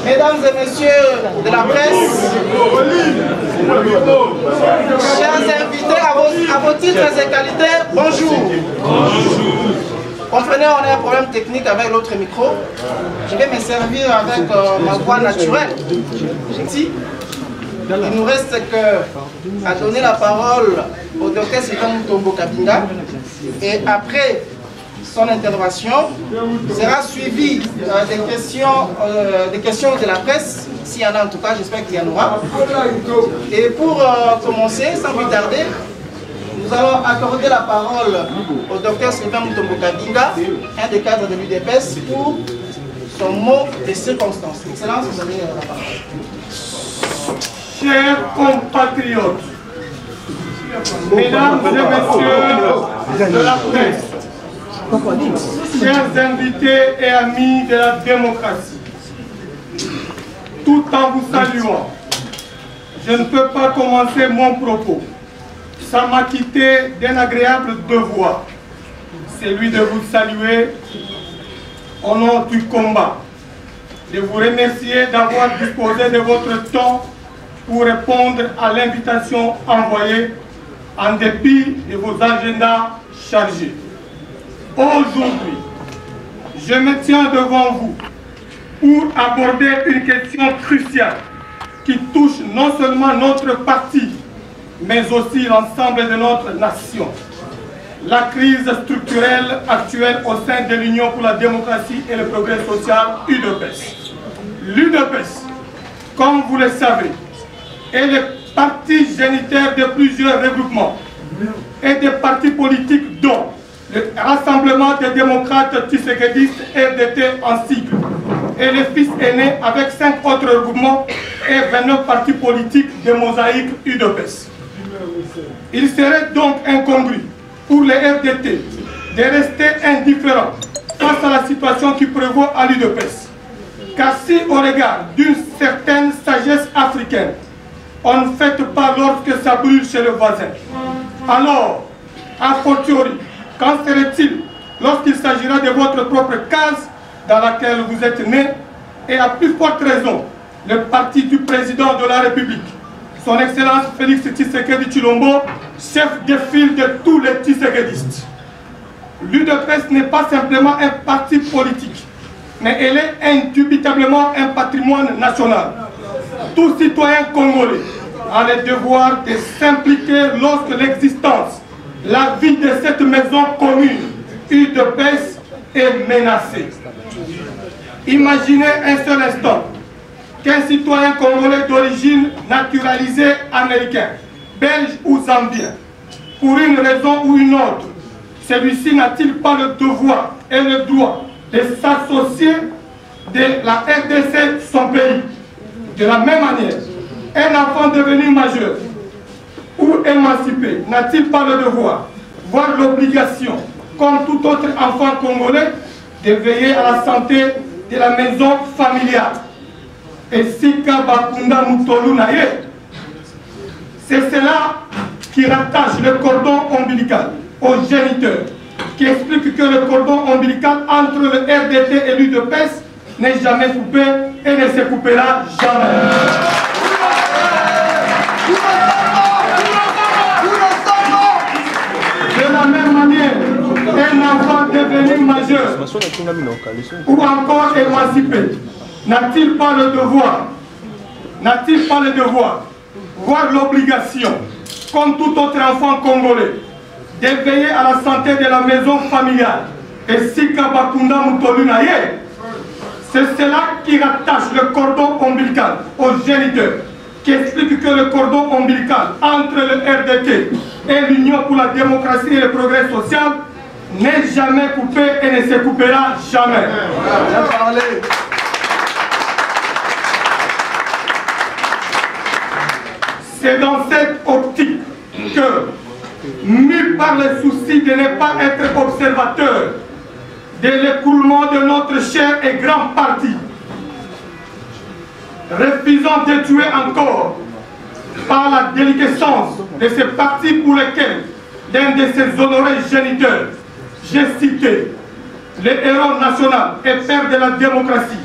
Mesdames et messieurs de la presse, chers invités à vos titres et qualités, bonjour. Comprenez, on a un problème technique avec l'autre micro. Je vais me servir avec ma voix naturelle. Il ne nous reste qu'à donner la parole au Dr Sylvain Mutombo Kabinga. Et après son intervention sera suivie des questions de la presse, s'il y en a en tout cas, j'espère qu'il y en aura. Et pour commencer, sans plus tarder, nous allons accorder la parole au Dr Sylvain Mutombo Kabinga, un des cadres de l'UDPS, pour son mot de circonstance. Excellence, vous avez la parole. Chers compatriotes, mesdames et messieurs de la presse, chers invités et amis de la démocratie, tout en vous saluant, je ne peux pas commencer mon propos sans m'acquitter d'un agréable devoir, celui de vous saluer au nom du combat, de vous remercier d'avoir disposé de votre temps pour répondre à l'invitation envoyée en dépit de vos agendas chargés. Aujourd'hui, je me tiens devant vous pour aborder une question cruciale qui touche non seulement notre parti, mais aussi l'ensemble de notre nation. La crise structurelle actuelle au sein de l'Union pour la démocratie et le progrès social, UDPS. L'UDPS, comme vous le savez, est le parti géniteur de plusieurs regroupements et des partis politiques dont le Rassemblement des démocrates tshisekedi-istes RDT en sigle et le fils aîné avec 5 autres regroupements et 29 partis politiques de mosaïque UDPS. Il serait donc incongru pour les RDT de rester indifférents face à la situation qui prévaut à l'UDPS. Car si au regard d'une certaine sagesse africaine, on ne fête pas lorsque ça brûle chez le voisin, alors, a fortiori, qu'en serait-il lorsqu'il s'agira de votre propre case dans laquelle vous êtes né, et à plus forte raison, le parti du président de la République, son Excellence Félix Tshisekedi Tshilombo, chef de file de tous les tshisekedistes. L'UDPS n'est pas simplement un parti politique, mais elle est indubitablement un patrimoine national. Tout citoyen congolais a le devoir de s'impliquer lorsque l'existence, la vie de cette maison commune, UDPS, est menacée. Imaginez un seul instant qu'un citoyen congolais d'origine naturalisée américain, belge ou zambien, pour une raison ou une autre, celui-ci n'a-t-il pas le devoir et le droit de s'associer de la RDC, son pays? De la même manière, un enfant devenu majeur ou émancipé n'a-t-il pas le devoir, voire l'obligation, comme tout autre enfant congolais, de veiller à la santé de la maison familiale? Et Sika Bakunda Mutolu Naye, c'est cela qui rattache le cordon ombilical aux géniteurs, qui explique que le cordon ombilical entre le RDT et l'UDPS n'est jamais coupé et ne se coupera jamais. De la même manière, un enfant devenu majeur ou encore émancipé n'a-t-il pas le devoir, voire l'obligation, comme tout autre enfant congolais, de veiller à la santé de la maison familiale? Et Sika Bakunda Mutolu Naye, c'est cela qui rattache le cordon ombilical aux géniteurs, qui explique que le cordon ombilical entre le RDT et l'Union pour la démocratie et le progrès social n'est jamais coupé et ne se coupera jamais. C'est dans cette optique que, mû par le souci de ne pas être observateur de l'écoulement de notre cher et grand parti, refusant de tuer encore par la déliquescence de ce parti pour lequel l'un de ses honorés géniteurs, j'ai cité le héros national et père de la démocratie,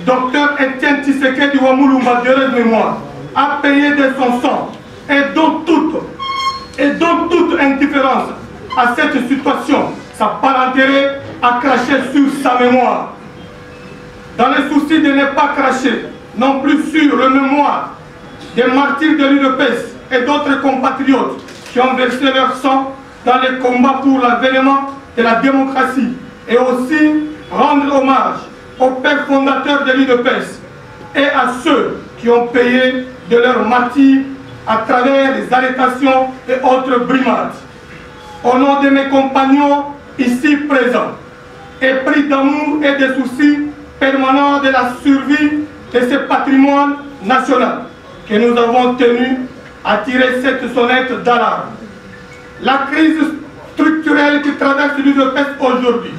Dr Etienne Tshisekedi Wamulumba de mémoire, a payé de son sang et dont toute indifférence à cette situation, sa parenté a craché sur sa mémoire. Dans le souci de ne pas cracher non plus sur le mémoire des martyrs de l'UDPS et d'autres compatriotes qui ont versé leur sang dans les combats pour l'avènement de la démocratie, et aussi rendre hommage aux pères fondateurs de l'UDPS et à ceux qui ont payé de leur martyrs à travers les arrestations et autres brimades. Au nom de mes compagnons ici présents, épris d'amour et de soucis permanents de la survie de ce patrimoine national, que nous avons tenu à tirer cette sonnette d'alarme. La crise structurelle qui traverse l'UDPS aujourd'hui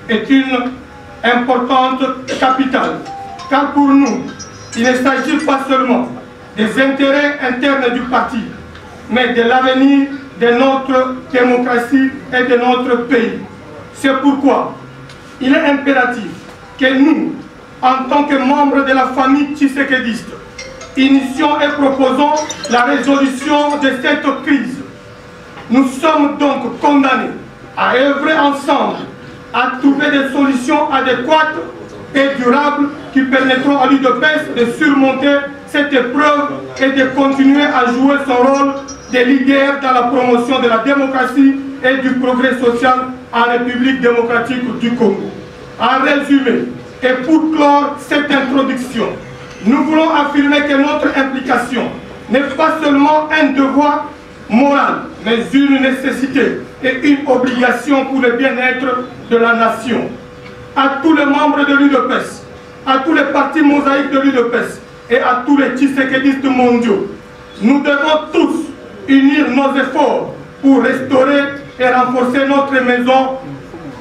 est une importante capitale, car pour nous, il ne s'agit pas seulement des intérêts internes du parti, mais de l'avenir de notre démocratie et de notre pays. C'est pourquoi il est impératif que nous, en tant que membres de la famille tshisekediste, initions et proposons la résolution de cette crise. Nous sommes donc condamnés à œuvrer ensemble, à trouver des solutions adéquates et durables qui permettront à l'UDPS de surmonter cette épreuve et de continuer à jouer son rôle de leader dans la promotion de la démocratie et du progrès social en République démocratique du Congo. En résumé, et pour clore cette introduction, nous voulons affirmer que notre implication n'est pas seulement un devoir moral, mais une nécessité et une obligation pour le bien-être de la nation. À tous les membres de l'UDPS, à tous les partis mosaïques de l'UDPS et à tous les tshisekidistes mondiaux, nous devons tous unir nos efforts pour restaurer et renforcer notre maison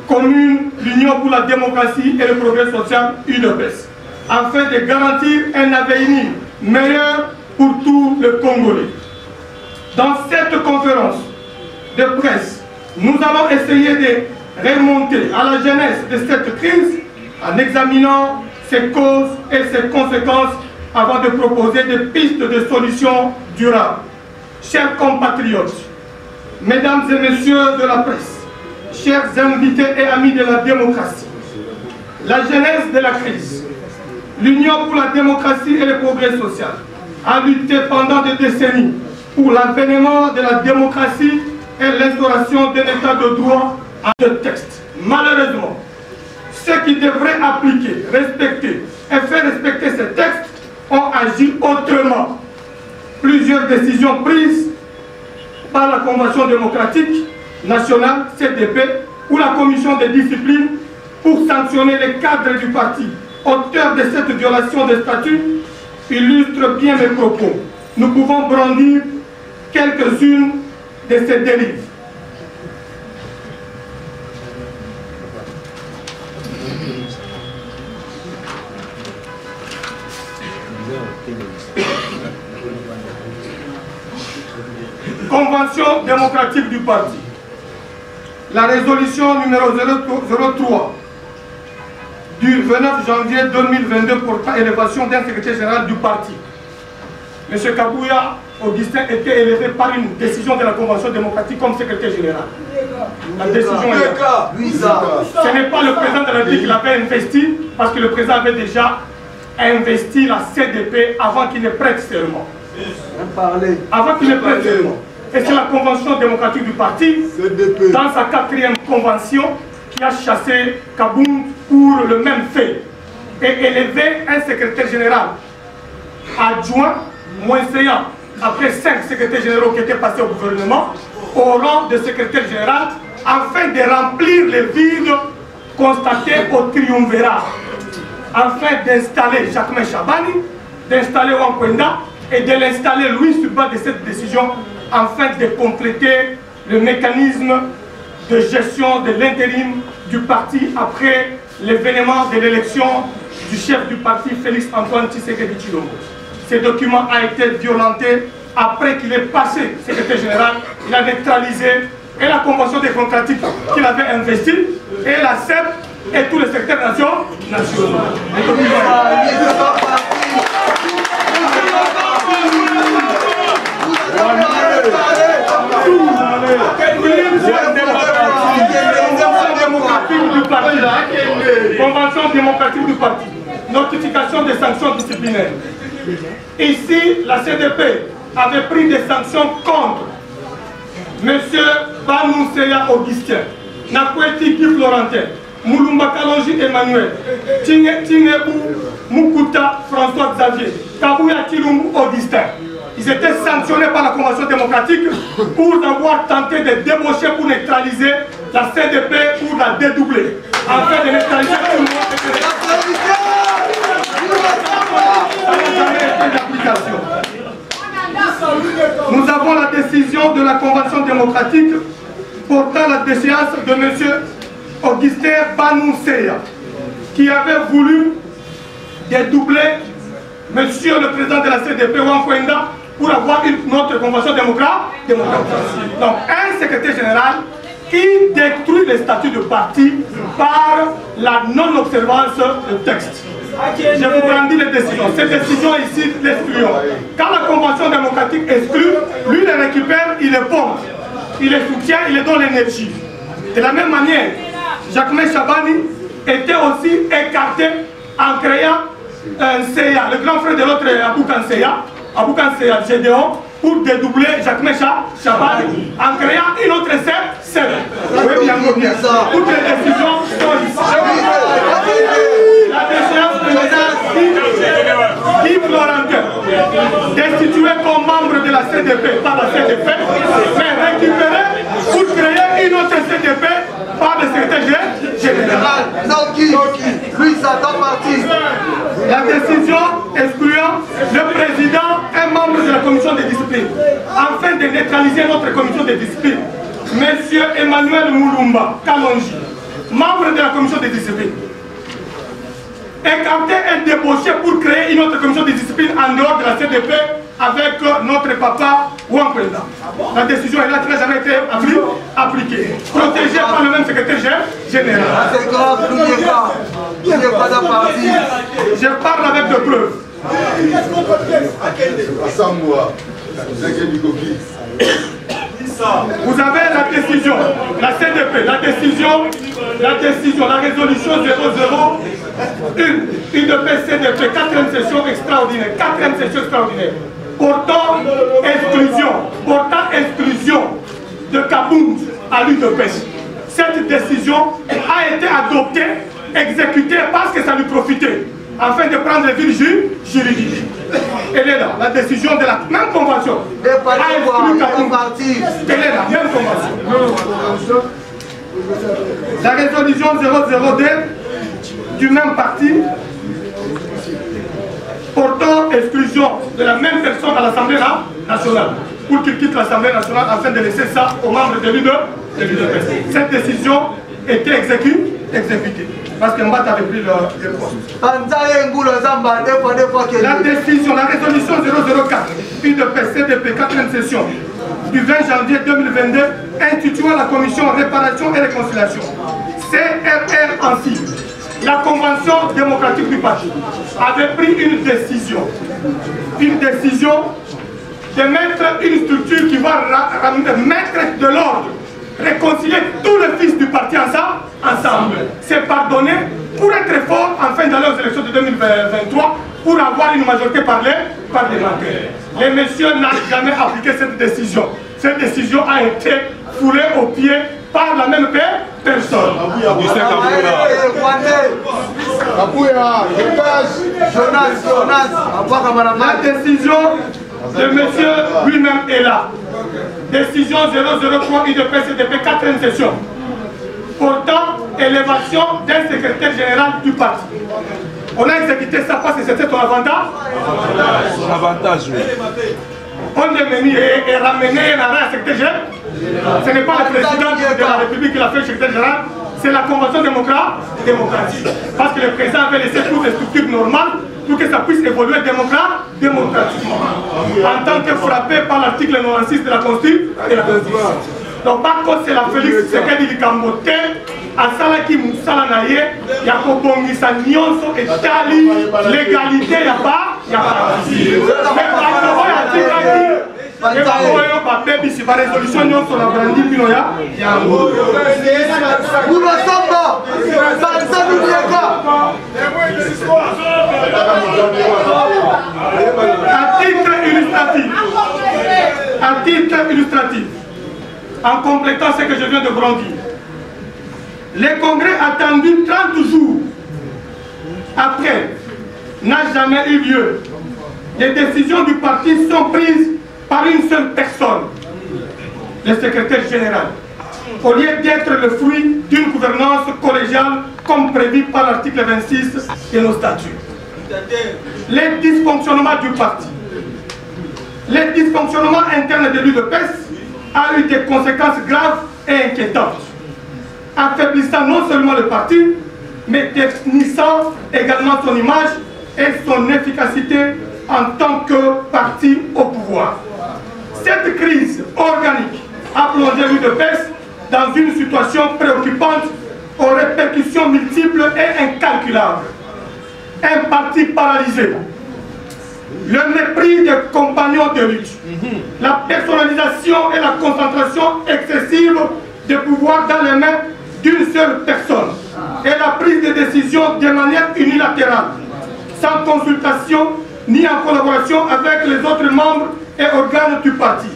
commune, l'Union pour la démocratie et le progrès social UDPS, afin de garantir un avenir meilleur pour tous les Congolais. Dans cette conférence de presse, nous allons essayer de remonter à la genèse de cette crise en examinant ses causes et ses conséquences avant de proposer des pistes de solutions durables. Chers compatriotes, mesdames et messieurs de la presse, chers invités et amis de la démocratie, la genèse de la crise, l'Union pour la démocratie et le progrès social a lutté pendant des décennies pour l'avènement de la démocratie et l'instauration d'un état de droit à ce texte. Malheureusement, ceux qui devraient appliquer, respecter et faire respecter ces textes ont agi autrement. Plusieurs décisions prises par la Convention démocratique nationale, CDP, ou la Commission de discipline pour sanctionner les cadres du parti, auteurs de cette violation des statuts, illustrent bien mes propos. Nous pouvons brandir quelques-unes de ces dérives. Convention démocratique du parti. La résolution numéro 03 du 29 janvier 2022 portant élévation d'un secrétaire général du parti. M. Kabouya Augustin était élevé par une décision de la Convention démocratique comme secrétaire général. La décision est là. Ce n'est pas le président de la République qui l'avait investi, parce que le président avait déjà investi la CDP avant qu'il ne prête serment. Avant qu'il ne prête serment. Et c'est la Convention démocratique du parti, dans sa 4e convention, qui a chassé Kaboum pour le même fait et élevé un secrétaire général adjoint, moisséant, après 5 secrétaires généraux qui étaient passés au gouvernement, au rang de secrétaire général, afin de remplir les vides constatés au triumvirat, afin d'installer Jacquemain Chabani, d'installer Wankwenda et de l'installer lui sur base de cette décision, afin de compléter le mécanisme de gestion de l'intérim du parti après l'événement de l'élection du chef du parti, Félix Antoine Tshisekedi Tshilombo. Ce document a été violenté après qu'il est passé secrétaire général, il a neutralisé et la Convention démocratique qu'il avait investie, et la CEP et tous les secrétaires nationaux. Convention démocratique du parti, notification des sanctions disciplinaires. Ici, la CDP avait pris des sanctions contre M. Banouseya Augustin, Nakweti Guy Florentin, Moulumba Kalonji Emmanuel, Tingebou Mukuta François Xavier, Kabouya Tilumbu Augustin. Ils étaient sanctionnés par la Convention démocratique pour avoir tenté de débaucher pour neutraliser la CDP ou la dédoubler, afin de neutraliser tout le monde. Nous avons la décision de la Convention démocratique portant la déchéance de M. Augustin Banouseya, qui avait voulu dédoubler M. le président de la CDP, Wankwenda, pour avoir une autre convention démocratique. Donc, un secrétaire général qui détruit les statuts de parti par la non-observance de texte. Je vous brandis les décisions. Ces décisions ici l'excluent. Quand la Convention démocratique exclut, lui il les récupère, il les pompe, il les soutient, il les donne l'énergie. De la même manière, Jacquemain Chabani était aussi écarté en créant un CA, le grand frère de l'autre Aboukan Seya Gédéon, pour dédoubler Jacquemain Chabani en créant une autre scène. Oui, bien, bien. Toutes les décisions sont ici. La déchéance présidentielle Yves Laurentin, destitué comme membre de la CDP par la CDP, mais récupéré pour créer une autre CDP par le secrétaire général. Lui, ça doit partir. La décision excluant le président et membre de la commission de discipline, afin de neutraliser notre commission de discipline, M. Emmanuel Moulumba Kalonji, membre de la commission de discipline, écarté et débauché pour créer une autre commission de discipline en dehors de la CDP avec notre papa Wankwenda. La décision est là, qui n'a jamais été appliquée. Protégée par le même secrétaire général. C'est grave, n'oubliez pas. Il n'est pas à partir. Je parle avec de preuves. Vous avez la décision, la CDP, la résolution 001, une de CDP, 4e session extraordinaire, 4e session extraordinaire, portant exclusion de Kabound à l'île de pêche. Cette décision a été adoptée, exécutée parce que ça lui profitait, afin de prendre les villes juridiques. Elle est là, la décision de la même convention. Elle est là, même convention. La résolution 002 du même parti portant exclusion de la même personne à l'Assemblée nationale pour qu'il quitte l'Assemblée nationale afin de laisser ça aux membres de l'UDPS. Cette décision était exécutée. Parce que Mbata avait pris le poste. La décision, la résolution 004, UDPS CDP 4e session du 20 janvier 2022, instituant la commission réparation et réconciliation, CRR ainsi. La Convention démocratique du parti avait pris une décision de mettre une structure qui va mettre de l'ordre, réconcilier tous les fils du parti ensemble, se pardonner pour être fort en fin d'aller aux élections de 2023 pour avoir une majorité parlementaire. Les messieurs n'ont jamais appliqué cette décision. Cette décision a été foulée aux pieds par la même personne. La décision de monsieur lui-même est là. Décision 003 UDPS CDP 4e session. Portant élévation d'un secrétaire général du parti. On a exécuté ça parce que c'était ton avantage. Avantage, oui. On est venu et ramené un secrétaire général. Ce n'est pas le président de la République qui l'a fait secrétaire général, c'est la Convention démocratique. Parce que le président avait laissé toutes les structures normales pour que ça puisse évoluer démocratiquement. En tant que frappé par l'article 96 de la Constitution. Donc par contre, c'est la Félix Tshisekedi Kambote, à Salaki Moussala Naye, il y a Kobongisa Nyonso et Tali, l'égalité, il n'y a pas. Mais par résolution Nyonso la brandi Pinoya, il y a un mot. Vous le savez, ça n'oubliez pas. À titre illustratif, en complétant ce que je viens de brandir, le congrès attendu 30 jours après n'a jamais eu lieu. Les décisions du parti sont prises par une seule personne, le secrétaire général, au lieu d'être le fruit d'une gouvernance collégiale comme prévu par l'article 26 de nos statuts. Les dysfonctionnements du parti, les dysfonctionnements internes de l'UDPS a eu des conséquences graves et inquiétantes, affaiblissant non seulement le parti, mais définissant également son image et son efficacité en tant que parti au pouvoir. Cette crise organique a plongé l'UDPS dans une situation préoccupante aux répercussions multiples et incalculables. un parti paralysé, le mépris des compagnons de lutte, la personnalisation et la concentration excessive des pouvoirs dans les mains d'une seule personne et la prise de décision de manière unilatérale, sans consultation ni en collaboration avec les autres membres et organes du parti,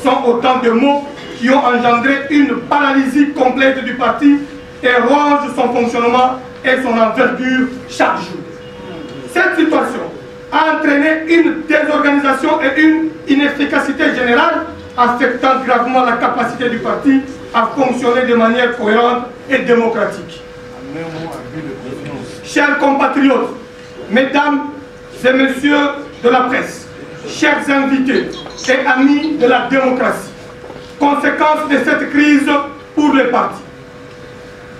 sont autant de mots qui ont engendré une paralysie complète du parti et rongent son fonctionnement et son envergure chaque jour. Cette situation a entraîné une désorganisation et une inefficacité générale, affectant gravement la capacité du parti à fonctionner de manière cohérente et démocratique. Chers compatriotes, mesdames et messieurs de la presse, chers invités et amis de la démocratie, conséquence de cette crise pour les partis.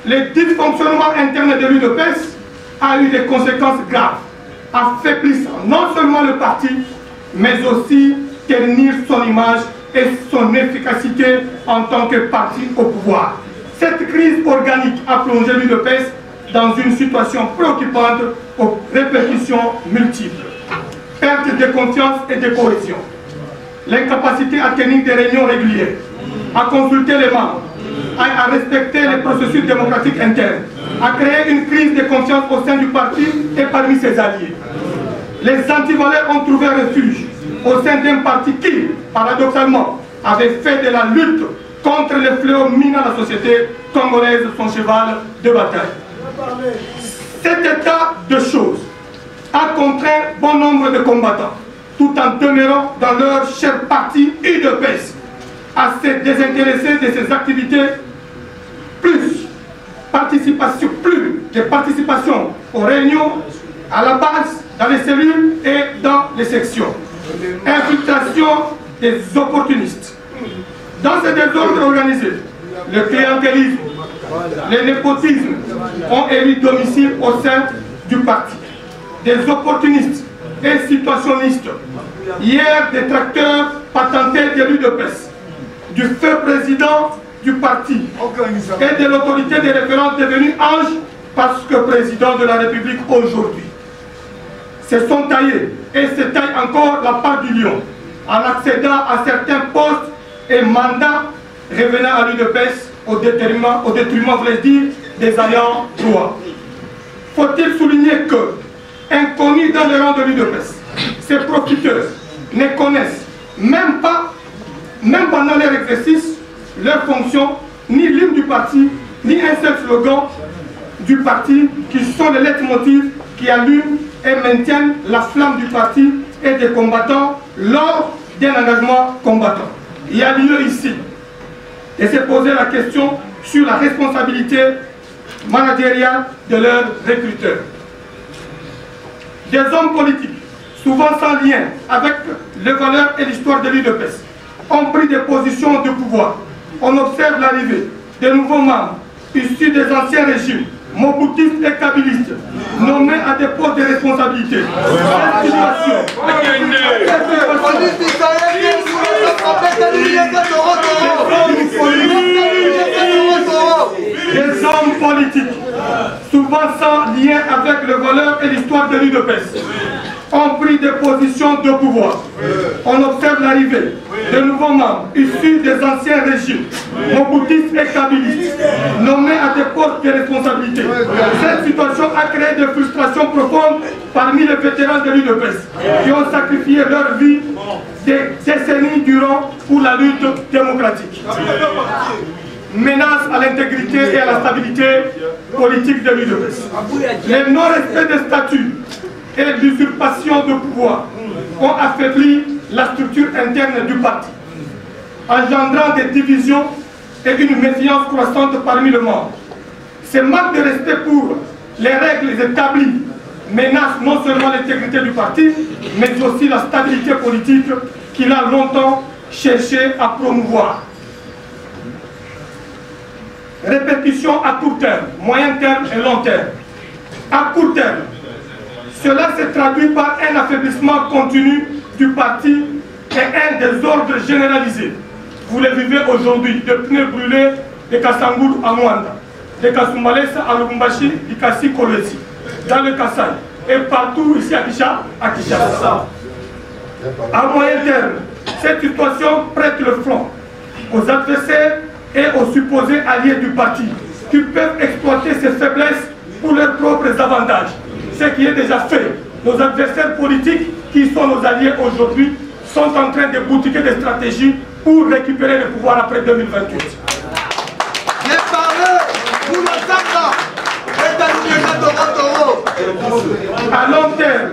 Le dysfonctionnement interne de l'UDPS a eu des conséquences graves, affaiblissant non seulement le parti, mais aussi ternir son image et son efficacité en tant que parti au pouvoir. Cette crise organique a plongé l'UDPS dans une situation préoccupante aux répercussions multiples. Perte de confiance et de cohésion. L'incapacité à tenir des réunions régulières, à consulter les membres, à respecter les processus démocratiques internes, à créer une crise de confiance au sein du parti et parmi ses alliés. Les antivaleurs ont trouvé refuge au sein d'un parti qui, paradoxalement, avait fait de la lutte contre les fléaux minant la société congolaise son cheval de bataille. Cet état de choses a contraint bon nombre de combattants, tout en demeurant dans leur cher parti UDPS, à se désintéresser de ses activités, plus de participation aux réunions, à la base, dans les cellules et dans les sections. Infiltration des opportunistes. Dans ce désordre organisé, le clientélisme, le népotisme ont élu domicile au sein du parti. Des opportunistes et situationnistes, hier des tracteurs patentés de l'UDPS, du feu président du parti et de l'autorité des référents devenus ange parce que président de la République aujourd'hui, se sont taillés et se taillent encore la part du lion en accédant à certains postes et mandats revenant à l'UDPS au détriment, voulais dire, des ayants droit. Faut-il souligner que, inconnus dans les rangs de l'UDPS, ces profiteurs ne connaissent même pendant leur exercice, leur fonction, ni l'hymne du parti, ni un seul slogan du parti, qui sont les leitmotifs qui allument et maintiennent la flamme du parti et des combattants lors d'un engagement combattant. Il y a lieu ici de se poser la question sur la responsabilité managériale de leurs recruteurs. Des hommes politiques, souvent sans lien avec les valeurs et l'histoire de l'UDPS, ont pris des positions de pouvoir. On observe l'arrivée de nouveaux membres issus des anciens régimes, moboutistes et kabylistes, nommés à des postes de responsabilité. Cette situation, des hommes politiques, souvent sans lien avec les valeurs et l'histoire de l'UDPS, ont pris des positions de pouvoir. On observe l'arrivée de nouveaux membres issus des anciens régimes, moboutistes et kabylistes, nommés à des postes de responsabilité. Cette situation a créé des frustrations profondes parmi les vétérans de l'UDPS, qui ont sacrifié leur vie des décennies durant pour la lutte démocratique. Menace à l'intégrité et à la stabilité politique de l'UDPS. Le non-respect des statuts et l'usurpation de pouvoir ont affaibli la structure interne du parti, engendrant des divisions et une méfiance croissante parmi les membres. Ce manque de respect pour les règles établies menace non seulement l'intégrité du parti, mais aussi la stabilité politique qu'il a longtemps cherché à promouvoir. Répercussions à court terme, moyen terme et long terme. À court terme, cela se traduit par un affaiblissement continu du parti et un désordre généralisé. Vous le vivez aujourd'hui, de pneus brûlés de Kassangoul à Mwanda, de Kasumbalesa à Lubumbashi, de Kassi Kolwezi, dans le Kassai, et partout ici à Kinshasa. À moyen terme, cette situation prête le front aux adversaires et aux supposés alliés du parti qui peuvent exploiter ces faiblesses pour leurs propres avantages. Ce qui est déjà fait. Nos adversaires politiques, qui sont nos alliés aujourd'hui, sont en train de boutiquer des stratégies pour récupérer le pouvoir après 2028. À long terme,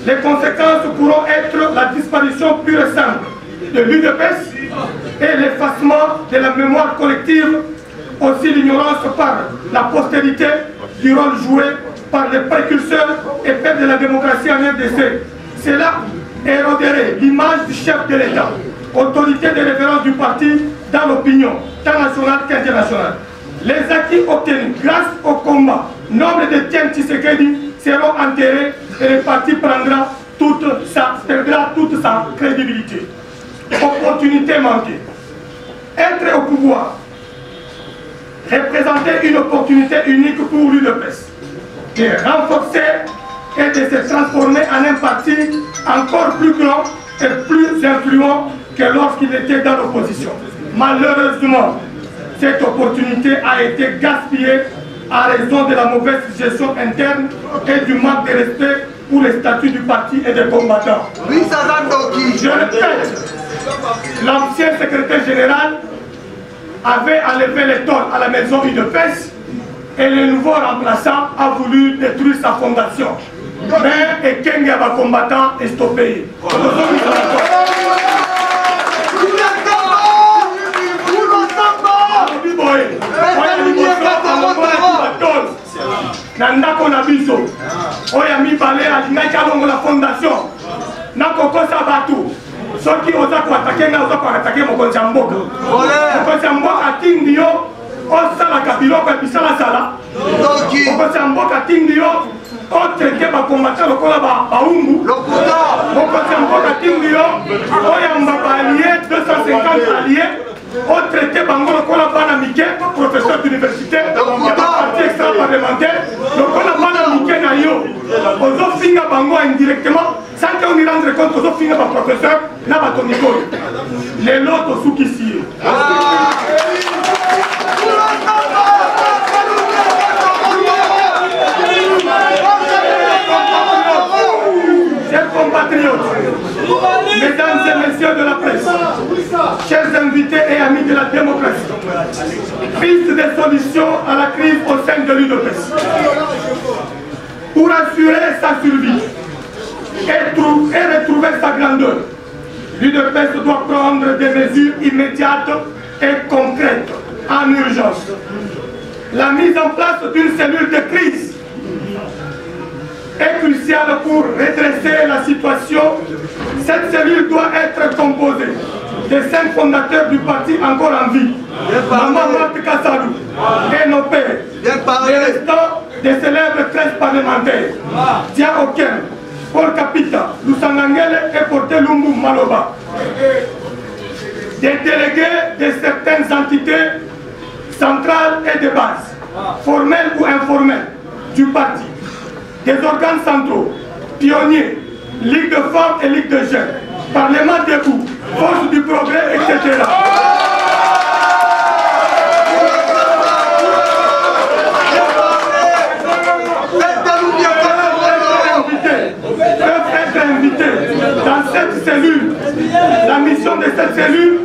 les conséquences pourront être la disparition pure et simple de l'UDPS et l'effacement de la mémoire collective, aussi l'ignorance par la postérité du rôle joué par les précurseurs et pères de la démocratie en RDC. Cela éroderait l'image du chef de l'État, autorité de référence du parti dans l'opinion, tant nationale qu'internationale. Les acquis obtenus grâce au combat, nombre de Tiens Tshisekedi seront enterrés et le parti perdra toute sa crédibilité. Opportunité manquée. Être au pouvoir, représenter une opportunité unique pour l'UDPS, de renforcer et de se transformer en un parti encore plus grand et plus influent que lorsqu'il était dans l'opposition. Malheureusement, cette opportunité a été gaspillée à raison de la mauvaise gestion interne et du manque de respect pour les statuts du parti et des combattants. Je répète, l'ancien secrétaire général avait enlevé les tôles à la maison UDPS et le nouveau remplaçant a voulu détruire sa fondation. Mais et Kengaba combattant est stoppé. Nandako na biso oya mibale alingaki alongola fondation nakokosa batu soki oza koatake nga oza koatake mokonzi ya mboka mokonzi ya mboka atindi yo osalaka biloko ya bisalasala mokonzi ya mboka atindi yo otreke bakombata lokola baumbu mokonzi ya mboka atindi yo oyamba baalie 250 alie otraité bango lokola bana mike professeur d'université ya baparti extra-parlementaire lokola bana mike na yo ozofinga bango indirectement sans que on y rendre compte ozofinga baprofesseur na batonikoyo lelo tosukisi ye chers compatriotes, mesdames et messieurs de la presse, chers invités et amis de la démocratie, piste des solutions à la crise au sein de l'UDPS. Pour assurer sa survie et retrouver sa grandeur, l'UDPS doit prendre des mesures immédiates et concrètes en urgence. La mise en place d'une cellule de crise est cruciale pour redresser la situation. Cette cellule doit être composée des 5 fondateurs du parti encore en vie. Maman Marthe Kassalou et nos pères. Les restants des célèbres 13 parlementaires. Dia Oken, Paul Kapita, Lusangangele et Porté Lumbu Maloba. Des délégués de certaines entités centrales et de base, formelles ou informelles, du parti. Des organes centraux, pionniers, Ligue de femmes et Ligue de jeunes, Parlement debout, Force du progrès, etc. Peuvent être invités dans cette cellule. La mission de cette cellule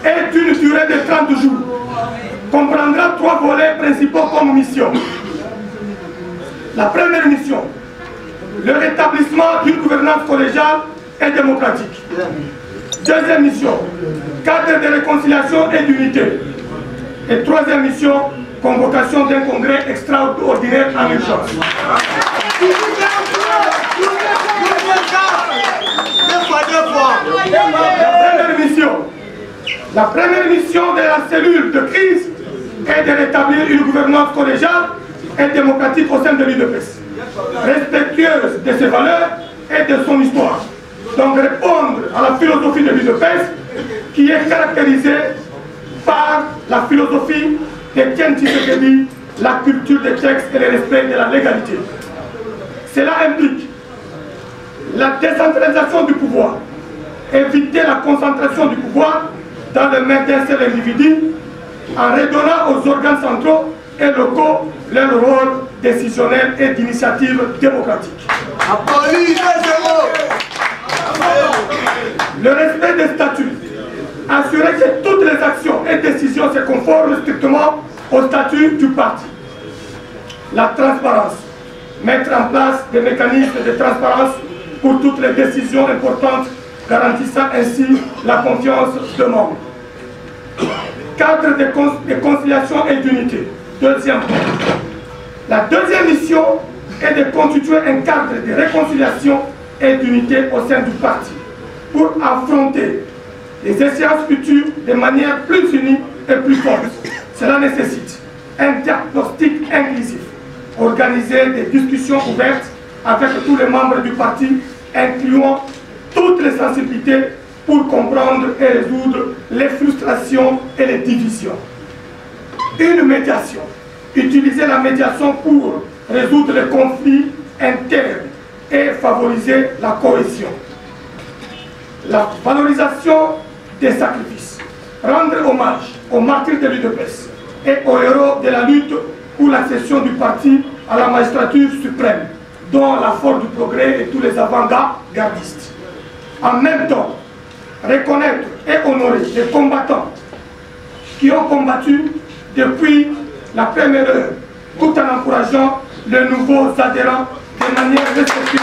est d'une durée de 30 jours. Comprendra 3 volets principaux comme mission. La première mission, le rétablissement d'une gouvernance collégiale et démocratique. Deuxième mission, cadre de réconciliation et d'unité. Et troisième mission, convocation d'un congrès extraordinaire en urgence. La première mission de la cellule de crise est de rétablir une gouvernance collégiale et démocratique au sein de l'UDPS, respectueuse de ses valeurs et de son histoire. Donc répondre à la philosophie de l'UDPS qui est caractérisée par la philosophie de Tiens Tshisekedi, la culture des textes et le respect de la légalité. Cela implique la décentralisation du pouvoir, éviter la concentration du pouvoir dans les mains d'un seul individu en redonnant aux organes centraux et locaux leur rôle décisionnel et d'initiative démocratique. Le respect des statuts, assurer que toutes les actions et décisions se conforment strictement au statut du parti. La transparence, mettre en place des mécanismes de transparence pour toutes les décisions importantes, garantissant ainsi la confiance des membres. Cadre de conciliation et d'unité. Deuxième point. La deuxième mission est de constituer un cadre de réconciliation et d'unité au sein du parti pour affronter les échéances futures de manière plus unie et plus forte. Cela nécessite un diagnostic inclusif, organiser des discussions ouvertes avec tous les membres du parti, incluant toutes les sensibilités pour comprendre et résoudre les frustrations et les divisions. Une médiation. Utiliser la médiation pour résoudre les conflits internes et favoriser la cohésion. La valorisation des sacrifices. Rendre hommage aux martyrs de l'UDPS et aux héros de la lutte pour l'accession du parti à la magistrature suprême, dont la Force du Progrès et tous les avant-gardistes. En même temps, reconnaître et honorer les combattants qui ont combattu depuis la première heure, tout en encourageant les nouveaux adhérents de manière respectueuse.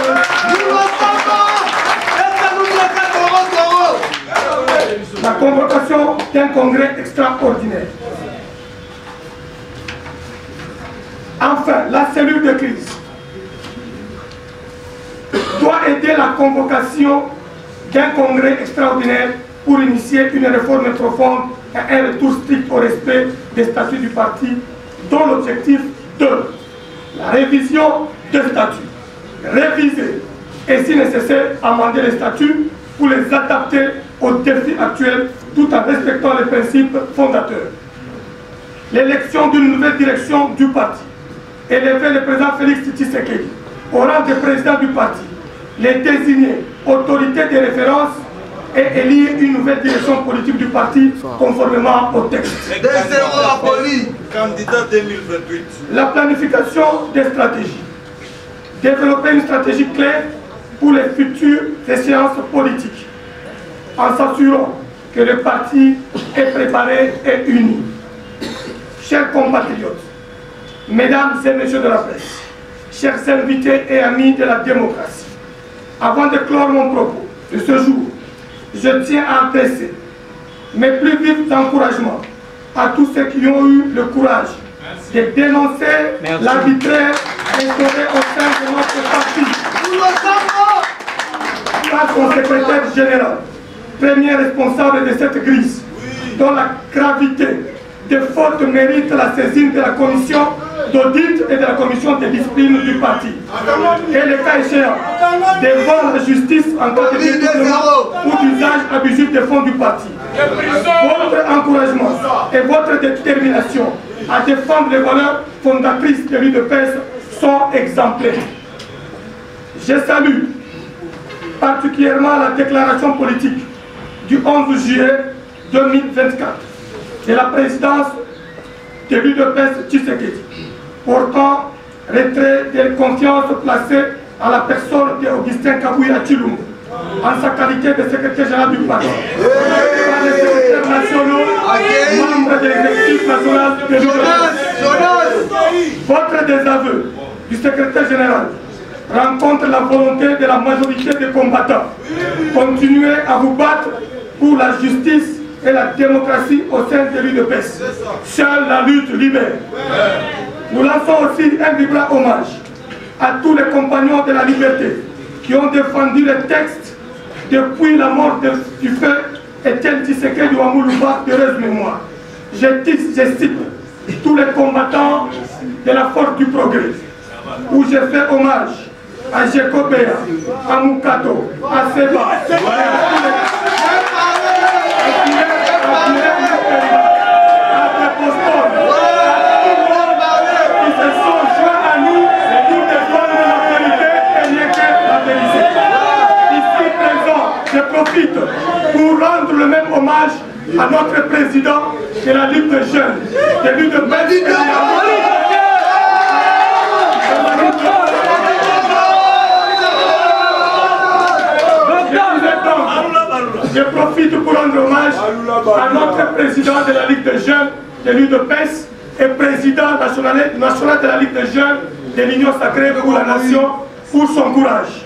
La convocation d'un congrès extraordinaire. Enfin, la cellule de crise doit aider la convocation d'un congrès extraordinaire pour initier une réforme profonde et un retour strict au respect des statuts du parti, dont l'objectif de la révision des statuts, réviser et si nécessaire amender les statuts pour les adapter aux défis actuels tout en respectant les principes fondateurs. L'élection d'une nouvelle direction du parti, élever le président Félix Tshisekedi au rang de président du parti, les désigner autorité de référence et élire une nouvelle direction politique du parti conformément au texte. Candidat 2028. La planification des stratégies. Développer une stratégie claire pour les futures échéances politiques, en s'assurant que le parti est préparé et uni. Chers compatriotes, mesdames et messieurs de la presse, chers invités et amis de la démocratie, avant de clore mon propos de ce jour, je tiens à adresser mes plus vifs encouragements à tous ceux qui ont eu le courage de dénoncer l'arbitraire instauré au sein de notre parti. Face au secrétaire général, premier responsable de cette crise, dont la gravité de faute mérite la saisine de la commission d'audit et de la commission de discipline du parti. Et le cas échéant, devant la justice en cas de détournement ou d'usage abusif des fonds du parti. Votre encouragement et votre détermination à défendre les valeurs fondatrices de l'UDPS sont exemplaires. Je salue particulièrement la déclaration politique du 11 juillet 2024 de la présidence de l'UDPS Tshisekedi, portant retrait de confiance placée à la personne d'Augustin Kabuya Tshilumbu en sa qualité de secrétaire général du parti, par les secrétaires nationaux, membres de l'exécutif national de l'UDPS. Votre désaveu du secrétaire général rencontre la volonté de la majorité des combattants. Continuez à vous battre pour la justice et la démocratie au sein de l'UDPS. Seule la lutte libère. Nous lançons aussi un vibrant hommage à tous les compagnons de la liberté qui ont défendu les textes depuis la mort du feu Etienne Tshisekedi Wamuluba d'heureuse mémoire. Je cite tous les combattants de la Force du Progrès, où je fais hommage à Jekobea, à Mukato, à Seba, à tous qui se sont joints à nous pour défendre la vérité président de la Ligue des jeunes, de l'UDPS. Je profite pour rendre hommage à notre président de la Ligue des jeunes de l'UDPS et président national de la Ligue des jeunes de l'Union sacrée pour la nation pour son courage.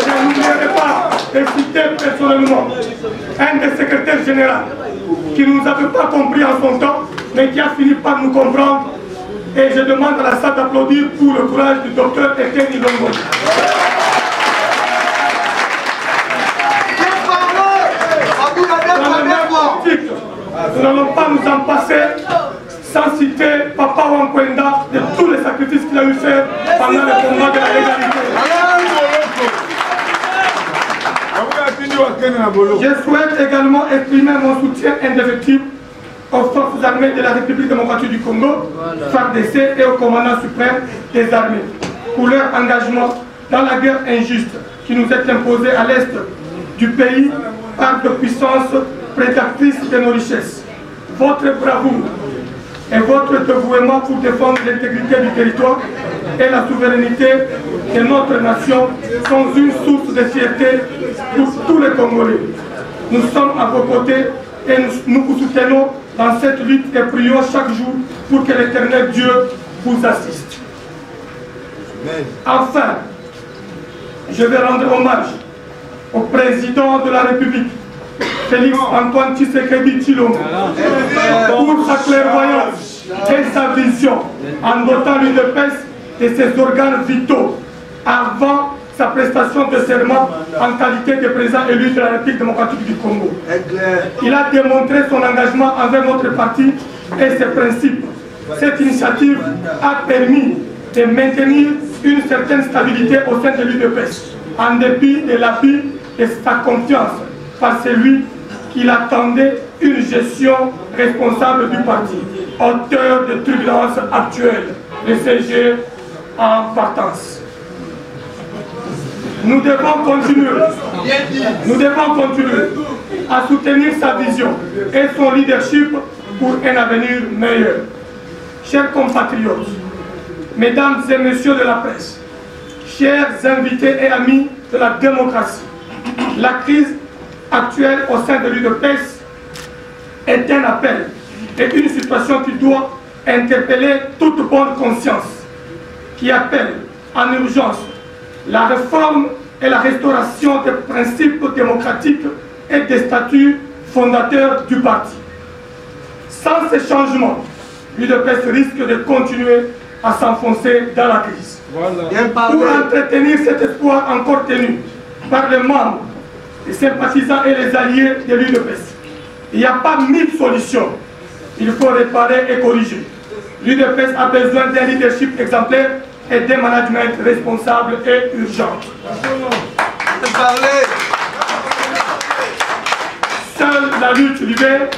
Je n'oublierai pas de citer personnellement un des secrétaires généraux qui ne nous avait pas compris en son temps, mais qui a fini par nous comprendre. Et je demande à la salle d'applaudir pour le courage du docteur Etienne Ilongo. Nous n'allons pas nous en passer sans citer Papa Wankwenda de tous les sacrifices qu'il a eu faire pendant le combat de la légalité. Je souhaite également exprimer mon soutien indéfectible aux forces armées de la République démocratique du Congo, FARDC, et au commandant suprême des armées pour leur engagement dans la guerre injuste qui nous est imposée à l'est du pays par de puissances prédatrices de nos richesses. Votre bravoure et votre dévouement pour défendre l'intégrité du territoire et la souveraineté de notre nation sont une source de fierté pour tous les Congolais. Nous sommes à vos côtés et nous vous soutenons dans cette lutte et prions chaque jour pour que l'Éternel Dieu vous assiste. Enfin, je vais rendre hommage au président de la République, Félix Antoine Tshisekedi Tshilombo, pour sa clairvoyance et sa vision en dotant l'UDPS de ses organes vitaux avant sa prestation de serment en qualité de président élu de la République démocratique du Congo. Il a démontré son engagement envers notre parti et ses principes. Cette initiative a permis de maintenir une certaine stabilité au sein de l'UDPS, en dépit de l'appui de sa confiance par celui qu'il attendait une gestion responsable du parti, auteur de turbulences actuelles, le CG en partance. Nous devons continuer à soutenir sa vision et son leadership pour un avenir meilleur. Chers compatriotes, mesdames et messieurs de la presse, chers invités et amis de la démocratie, la crise actuelle au sein de l'UDPS est un appel et une situation qui doit interpeller toute bonne conscience, qui appelle en urgence la réforme et la restauration des principes démocratiques et des statuts fondateurs du parti. Sans ces changements, l'UDPS risque de continuer à s'enfoncer dans la crise. Voilà. Pour entretenir cet espoir encore tenu par les membres, les sympathisants et les alliés de l'UDPS, il n'y a pas 1000 solutions. Il faut réparer et corriger. L'UDPS a besoin d'un leadership exemplaire et d'un management responsable et urgent. Seule la lutte libère,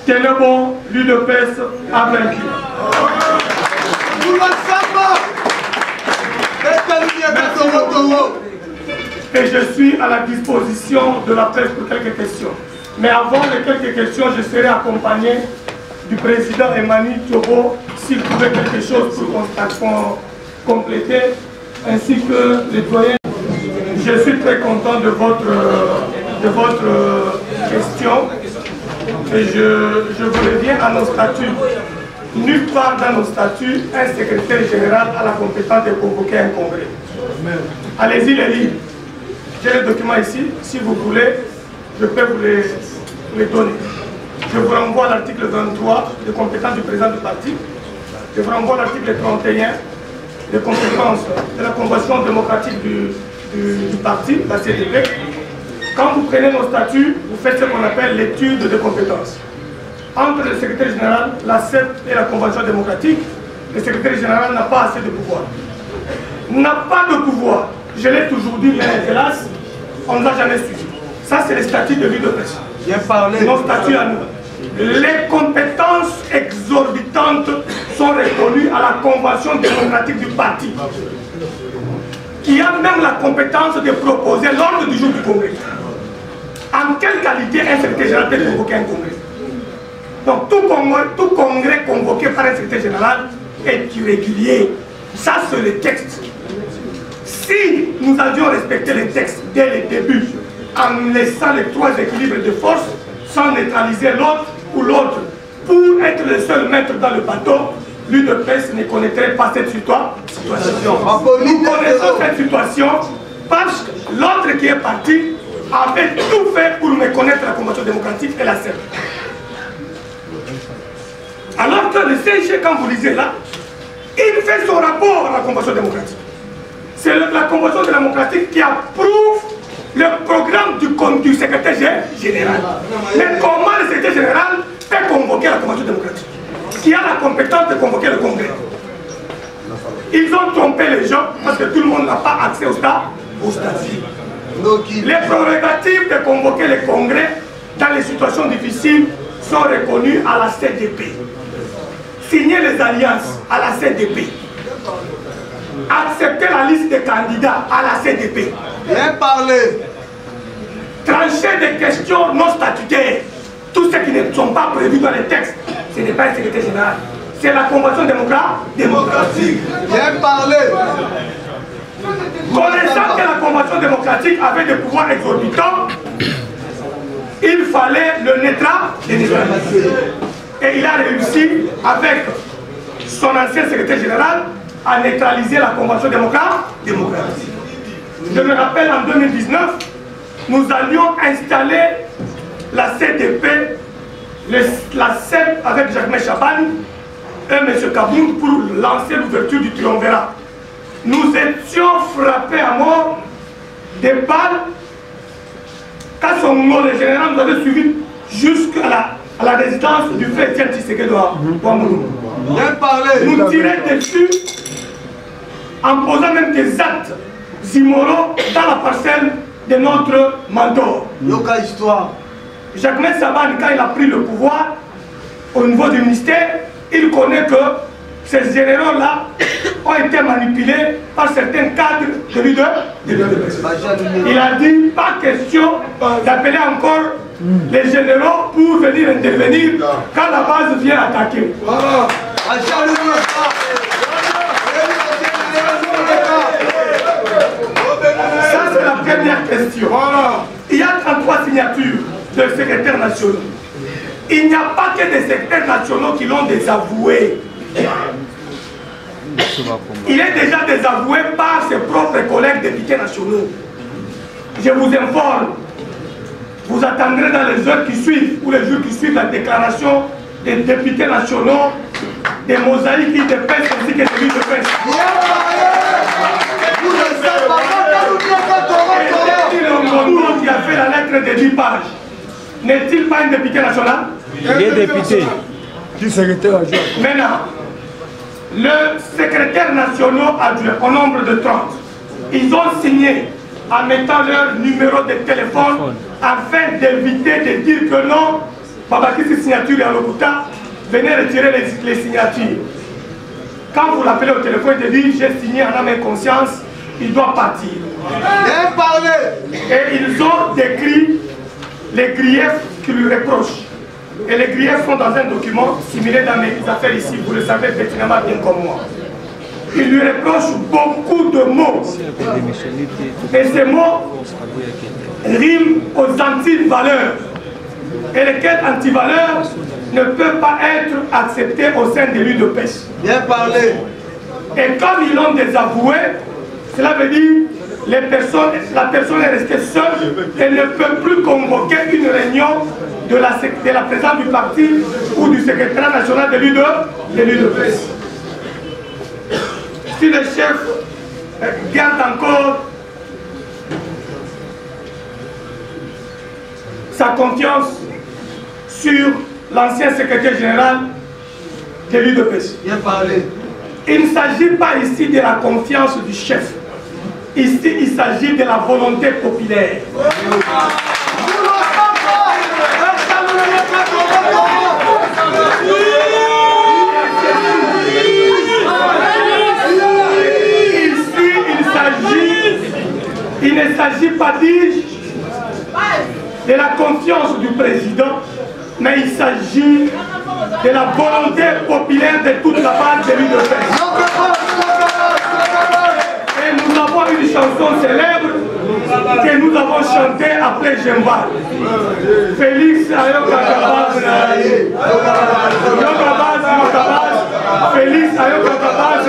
tenez bon, l'UDPS a vaincu. Et je suis à la disposition de la presse pour quelques questions. Mais avant les quelques questions, je serai accompagné du président Emmanuel Thiobo s'il trouvait quelque chose pour compléter, ainsi que les doyens. Je suis très content de votre question et je vous reviens à nos statuts. Nulle part dans nos statuts, un secrétaire général a la compétence de convoquer un congrès. Allez-y les lire. J'ai les documents ici, si vous voulez, je peux vous les donner. Je vous renvoie à l'article 23 de compétences du président du parti. Je vous renvoie à l'article 31 de compétences de la Convention démocratique du parti, la CDP. Quand vous prenez nos statuts, vous faites ce qu'on appelle l'étude de compétences. Entre le secrétaire général, la CEP et la Convention démocratique, le secrétaire général n'a pas assez de pouvoir. N'a pas de pouvoir. Je l'ai toujours dit, mais hélas, on ne l'a jamais suivi. Ça, c'est les statuts de l'UDPS. Nos statuts à nous. Les compétences exorbitantes sont reconnues à la Convention démocratique du parti, qui a même la compétence de proposer l'ordre du jour du Congrès. En quelle qualité un secrétaire général peut convoquer un congrès? Donc tout congrès convoqué par un secrétaire général est irrégulier. Ça, c'est le texte. Si nous avions respecté les textes dès le début, en laissant les trois équilibres de force, sans neutraliser l'autre ou l'autre, pour être le seul maître dans le bateau, l'UDPS ne connaîtrait pas cette situation. Nous connaissons cette situation parce que l'autre qui est parti avait tout fait pour méconnaître la Convention démocratique et la CEP. Alors que le CIG, quand vous lisez là, il fait son rapport à la Convention démocratique. C'est la Convention démocratique qui approuve le programme du secrétaire général. Mais comment le secrétaire général peut convoquer la Convention démocratique, qui a la compétence de convoquer le Congrès? Ils ont trompé les gens parce que tout le monde n'a pas accès au statut. Les prérogatives de convoquer le Congrès dans les situations difficiles sont reconnues à la CDP. Signer les alliances à la CDP. Accepter la liste des candidats à la CDP. Bien parler. Trancher des questions non statutaires. Tout ce qui ne sont pas prévus dans les textes, ce n'est pas un secrétaire général. C'est la Convention démocratique. Bien parler. Connaissant que la Convention démocratique avait des pouvoirs exorbitants, il fallait le neutraliser. Et il a réussi, avec son ancien secrétaire général, à neutraliser la Convention démocratique. Je me rappelle, en 2019, nous allions installer la CDP, la CEP avec Jacques Chaban et M. Kaboun pour lancer l'ouverture du triumvirat. Nous étions frappés à mort des balles. Kassongo, le général, nous avait suivi jusqu'à la résidence du fait Etienne Tshisekedi de Ouamoulou. Bien parler. Nous tiraient dessus en posant même des actes immoraux dans la parcelle de notre mentor. Yoka histoire. Jacques Saban, quand il a pris le pouvoir au niveau du ministère, il connaît que ces généraux-là ont été manipulés par certains cadres de l'UDPS. Il a dit, pas question d'appeler encore les généraux pour venir intervenir quand la base vient attaquer. Voilà. Ça, c'est la première question. Il y a 33 signatures de secrétaires nationaux. Il n'y a pas que des secrétaires nationaux qui l'ont désavoué. Il est déjà désavoué par ses propres collègues députés nationaux. Je vous informe, vous attendrez dans les heures qui suivent ou les jours qui suivent la déclaration des députés nationaux, des mosaïques UDPS ainsi que des UDPS. Et qui a fait la lettre de 10 pages, n'est-il pas un député national? Il est député. Qui secrétaire adjoint? Maintenant, le secrétaire national adjoint, au nombre de 30, ils ont signé en mettant leur numéro de téléphone afin d'éviter de dire que non, Babakisi signature et Alokuta, venez retirer les signatures. Quand vous l'appelez au téléphone, il te dit j'ai signé en âme et conscience, il doit partir. Bien parler. Et ils ont décrit les griefs qui lui reprochent. Et les griefs sont dans un document similaire dans mes affaires ici, vous le savez pertinemment bien comme moi. Il lui reproche beaucoup de mots. Et ces mots riment aux antivaleurs. Et lesquelles antivaleurs ne peuvent pas être acceptées au sein de l'UDPS. Bien parler. Et comme ils l'ont désavoué, cela veut dire que la personne est restée seule et ne peut plus convoquer une réunion de la présidence du parti ou du secrétaire national de l'UDPS. Si le chef garde encore sa confiance sur l'ancien secrétaire général de l'UDPS. Bien parler. Il ne s'agit pas ici de la confiance du chef. Ici, il s'agit de la volonté populaire. Ici, il ne s'agit pas, dis-je, de la confiance du président, mais il s'agit de la volonté populaire de toute la base de l'UDPS. Et nous avons une chanson célèbre que nous avons chantée après Jemba. Félix Ayokakabaz, Félix Ayokakabaz,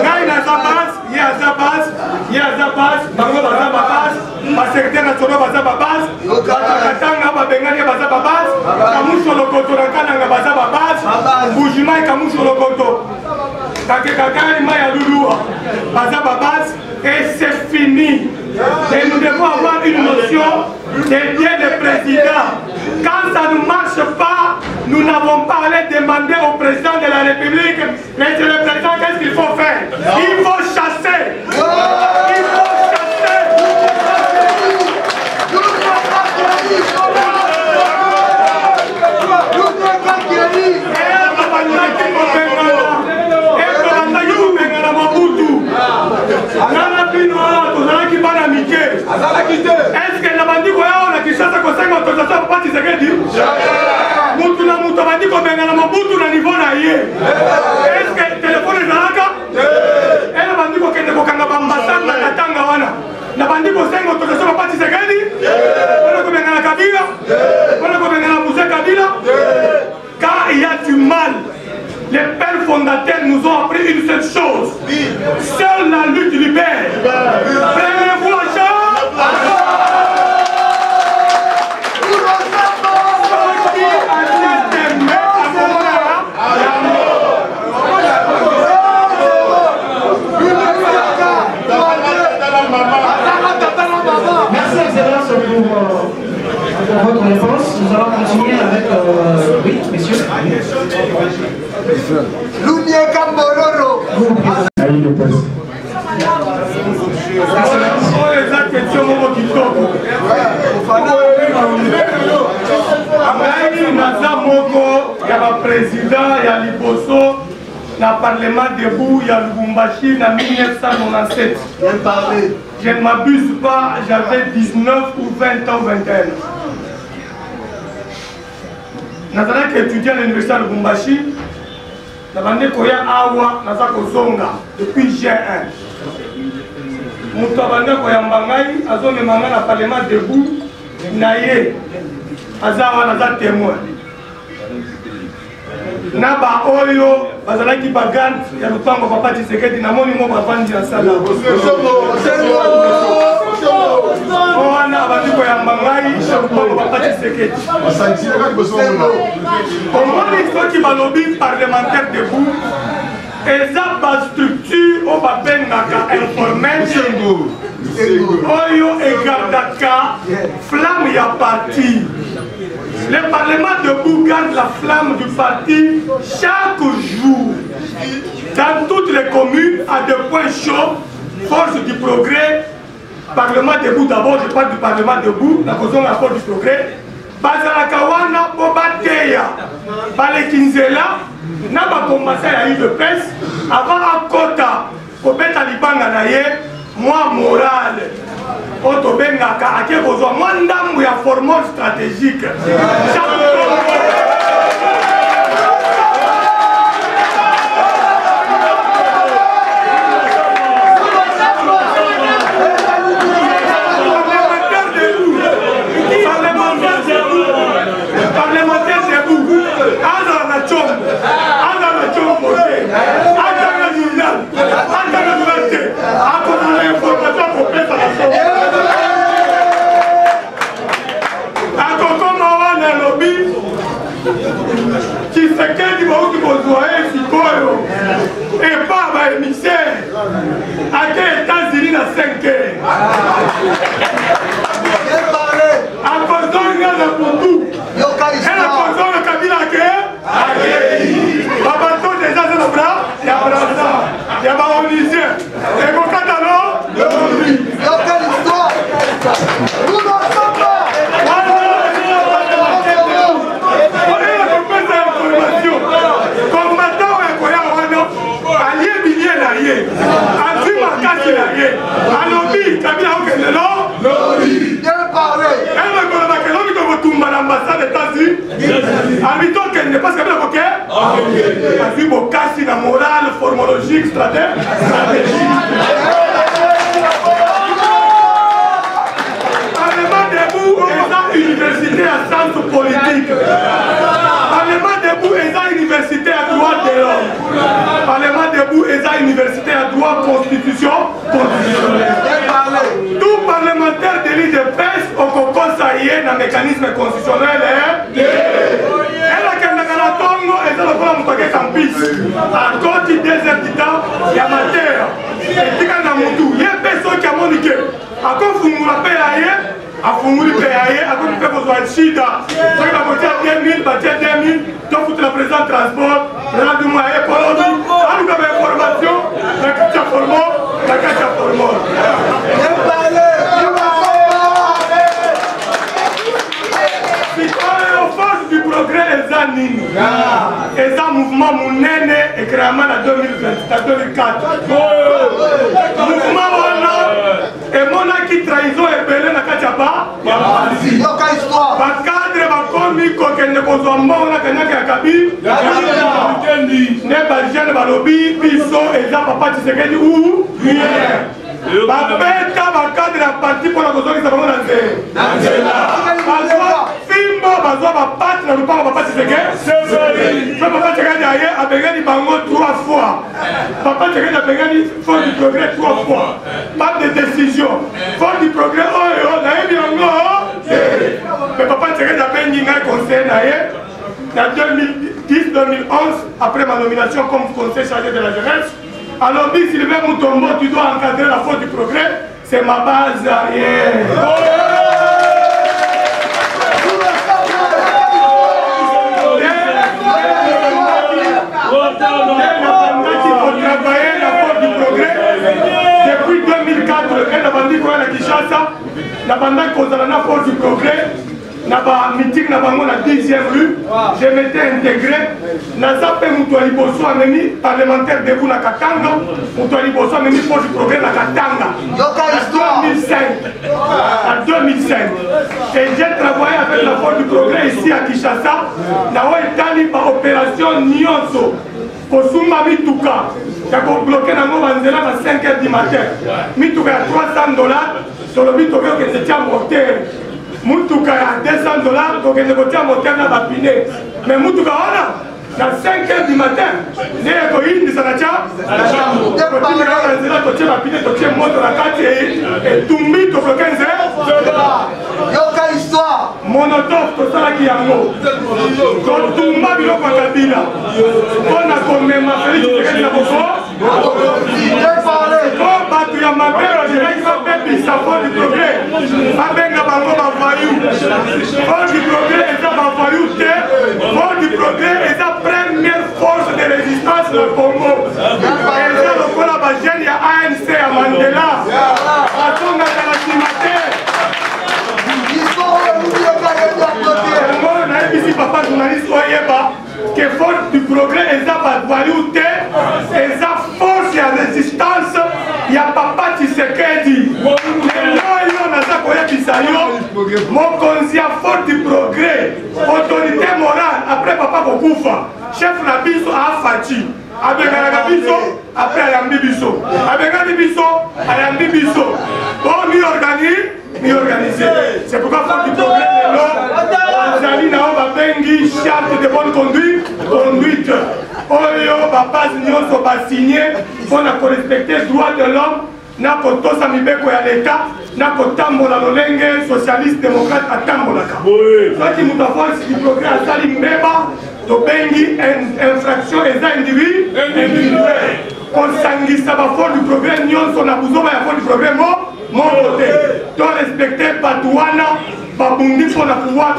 Gaïna Zabaz, Yazabaz, Bango Bazabaz, ma secrétaire national Bazabaz, Bakatanga Babengani Bazabaz, Kamusho Lokoto Nakana Bazabaz, Boujima et Kamusho Lokoto, Kakekakari Maya Loulou, Bazabaz, et c'est fini. Et nous devons avoir une notion des biens des présidents. Quand ça ne marche pas, nous n'avons pas à aller demander au président de la République, mais c'est le président, qu'est-ce qu'il faut faire? Il faut chasser. Il faut chasser. Est-ce que la bandit on a qui chasse à conseil autorisation pour pas Tshisekedi? Mutu na mutu bandi ko benga na mabutu na niveau na ye. Est-ce que téléphone ezalaka? Et la bandi ko kende ko kanga bambasana na katanga wana. Na bandi ko senga autorisation pour pas Tshisekedi? Wana ko benga na Kabila? Wana ko benga na Moussa Kabila? Car il y a du mal. Les pères fondateurs nous ont appris une seule chose. Seule la lutte libère. Prenez-vous en charge. Merci Excellence pour votre réponse. Nous allons continuer avec... oui, messieurs. Président, il y a Liboso, le Parlement debout, il y a Lubumbashi, en 1997. Je ne m'abuse pas, j'avais 19 ou 20 ans, 21 ans. Nazalaki étudiant à l'université de Lubumbashi, Nabande Koya Awa, Nazako Zonga, depuis G1. Moutou Abande Koya Mbangai, Azome Manga, le Parlement debout, Naye, Azawa, Naza témoin. Naba Oyo, Bazalaki Bagant, Yalupango Papa Tshisekedi, Namoni Mo Bavandi ya Sala. Oana Abandiko ya Mbangai, Yalupango Papa Tshisekedi. Comment il faut qu'il balobi parlementaire debout? Et ça, par structure, on va faire informel. Oyo et Gardaka, flamme ya parti. Le Parlement debout garde la flamme du parti chaque jour. Dans toutes les communes, à des points chauds, force du progrès, Parlement debout d'abord, je parle du Parlement debout, la cause de la force du progrès. Bazalakawana, Bobateya, Balekinzela, n'a pas commencé à y de presse, avant à Kota, pour mettre à l'Ibanga naye, moi moral. Otobengaka, à qui besoin, moi ndamou ya formule stratégique. Tshisekedi bauti kozwaye sikoyo et pas ba émissaire à quel États-Unis na 5 à kozonga na Putu et la kozonga Kabila ke babato déjà c'est le bras ya Braza ya ba onisien et kokatalo de Mondri quelle histoire nous n'en sommes pas. Kabila logique, stratégique. Parlement debout est une université à sens politique. Parlement debout est une université à droit de l'homme. Parlement debout est une université à droit constitutionnelle. Tout parlementaire délit de presse au conseiller dans le mécanisme constitutionnel. À côté des habitants, il y a matière. Et il y a personne qui a moniqué. À quoi vous nous rappelez, à Funguri Péaye, à quoi vous faites besoin de Chida. Vous avez 2000, 2000, donc vous la présente transport, présent du moyen pour l'autre. À nous avez information, la carte formole, la carte formole. Du progrès et Zanini. Et ça mouvement Mounene et création en 2004. Mouvement Wana et Mona qui trahison et belé na Kachapa. Bakadre bakomi kokende kozwa mbona kanyaka ya kabi. Ne bajene balobi biso eza papa Tshisekedi ou Babeta bakadre ya parti pour la kozongisa bango na nzela. Fimbo bazwa bapati na lupango papa Tshisekedi. Papa Tshisekedi aye abengani bango 3 fois. Papa Tshisekedi abengani Fond du Progrès 3 fois. Pas de décision. Fond du Progrès oyo nayebi yango. Mais papa Tshisekedi abengi ngai conseil naye. En 2010-2011, après ma nomination comme conseiller chargé de la jeunesse, alors dit Sylvain Moutombo, tu dois encadrer la faute du progrès, c'est ma base arrière. Travailler la faute du progrès depuis 2004, elle a vendu quoi à Kinshasa, la bande cause de la faute du progrès. Dans la meeting dans la 10e rue, je m'étais intégré. Dans la Moutoualiboso a mis parlementaire debout na Katanga, Moutoualiboso a mis force du progrès na Katanga. En 2005. Et j'ai travaillé avec la force du progrès ici à Kinshasa. Dans une opération Nyonso. Pour Souma Mituka, il a bloqué dans nos banderas à 5 h du matin. Mituka a $300, sur le Mituka qui était mortel. Moutuka à $200, donc il négocié à monter dans la pinée. Mais Moutuka, à 5 h du matin, il y a une de sa nature. Il y a Monotov, tout ça qui a mot. Quand tout le monde est au Kabila, on a comme ma famille qui est là pour ça. Quand tu as ma mère, je vais faire des savoir du progrès. Avec la banque à Voyou. Fort du progrès est à Voyou, fort du progrès est la première force de résistance dans le Congo. Et là, le Kola Bajen, il y a ANC à Mandela. À son attaque. Ici, papa journaliste, que force du progrès, et ça va variété, et ça force et résistance, il y a papa Tshisekedi. Mon conseiller force du progrès, autorité morale, après papa Bokoufa, chef Nabiso à Fati. Avec Biso, après Ayambi Biso. Avec Biso, Ayambi Biso. Bon, ni organisé. C'est pourquoi force du progrès, Zali Nao Bengi, charte de bonne conduite. Oyo, papa, Nyonso va signer pour respecter les droits de l'homme. Na koto samibeko ya l'État, na kotambola lolenge socialiste démocrate à tambolaka. Soit qui nous avons du progrès à Salim Mbeba, to bengi infraction et individuel. Pour s'anguissa la force du progrès, Nyonso na bouzoma la force du progrès, mon côté. Doit respecter Batouana, Babundi pour la pouvoir.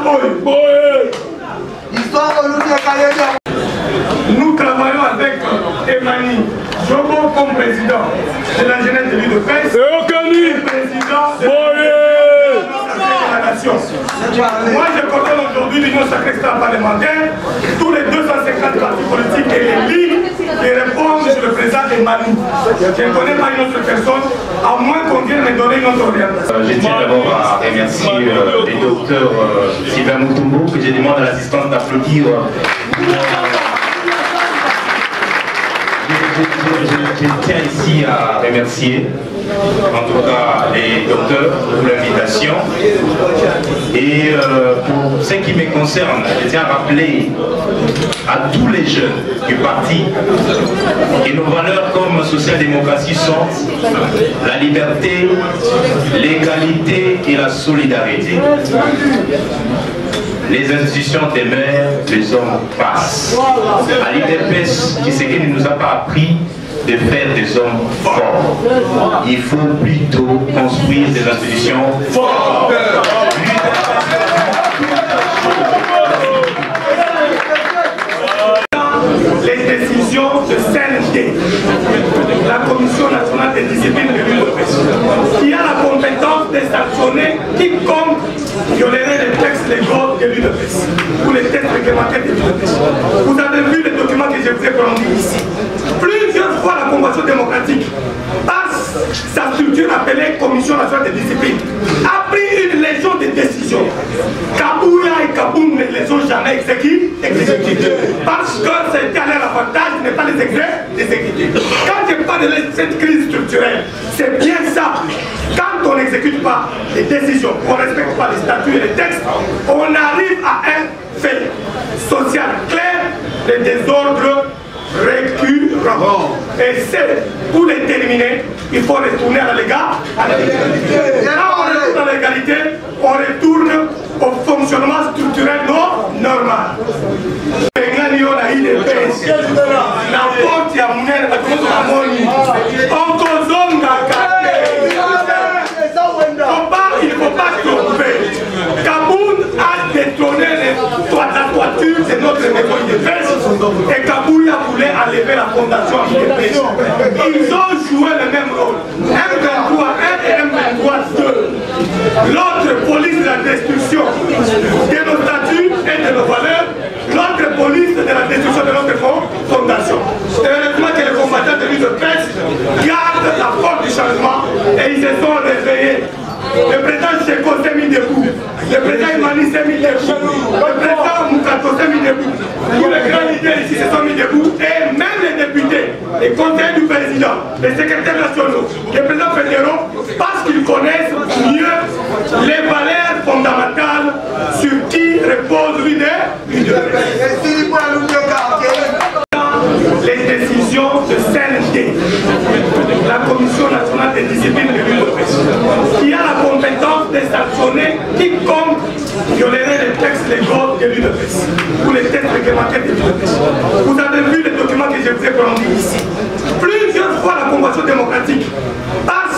Nous travaillons avec Emani Jobo comme président de la jeunesse de l'île de Pesse. Et président de la nation. Moi je coordonne aujourd'hui l'Union sacrée extra-parlementaire, tous les 250 partis politiques et les lignes qui répondent sur le président Emani. Je ne connais pas une autre personne, à moins qu'on vienne me donner une autre orientation. Je tiens d'abord à remercier les docteurs Sylvain Moutombo, que je demande à l'assistance d'applaudir. je tiens ici à remercier en tout cas les docteurs pour l'invitation. Et pour ce qui me concerne, je tiens à rappeler à tous les jeunes du parti que nos valeurs comme social-démocratie sont la liberté, l'égalité et la solidarité. Les institutions demeurent, les hommes passent. À l'IDPS, Tshisekedi ne nous a pas appris de faire des hommes forts. Il faut plutôt construire des institutions fortes. Les décisions de CND, la Commission nationale des disciplines de l'UDPS, qui a la compétence de sanctionner quiconque violerait les textes légaux de l'UDPS ou les textes réglementaires de l'UDPS. Vous avez vu les documents que je vous ai produits ici. Plusieurs fois, la Convention démocratique, par sa structure appelée Commission nationale des disciplines, a pris une légion de décisions. Kabouya et Kaboum ne les ont jamais exécutées parce que c'était à leur avantage de ne pas les exécuter. Quand je parle de cette crise structurelle, c'est bien ça. Quand on n'exécute pas les décisions, on ne respecte pas les statuts et les textes, on arrive à un fait social clair de désordre récurrent. Et c'est pour les terminer, il faut retourner à la légalité. Quand on retourne à la légalité, on retourne au fonctionnement structurel normal. Il ne faut pas tromper. Kaboun a détourné la toiture de notre maison IDPS et Kabouya voulait enlever la fondation IDPS. Ils ont joué le même rôle. M23 1 et M23 2. L'autre police de la destruction de nos statuts et de nos valeurs, l'autre police de la destruction de notre fondation. Heureusement que les combattants de l'UDPS gardent la force du changement et ils se sont réveillés. Le président Cheko s'est mis debout, le président Imani s'est mis debout, le président Moukato s'est mis debout, tous les grands leaders ici se sont mis debout, et même les députés, les conseillers du président, les secrétaires nationaux, les présidents fédéraux, parce qu'ils connaissent mieux les valeurs fondamentales sur qui repose l'idée. Les décisions de CND, la Commission nationale des disciplines de l'UDPS, qui a la compétence de sanctionner quiconque violerait les textes légaux de l'UDPS ou les textes réglementaires de l'UDPS. Vous avez vu les documents que je vous ai produits ici. Plusieurs fois, la Convention démocratique, par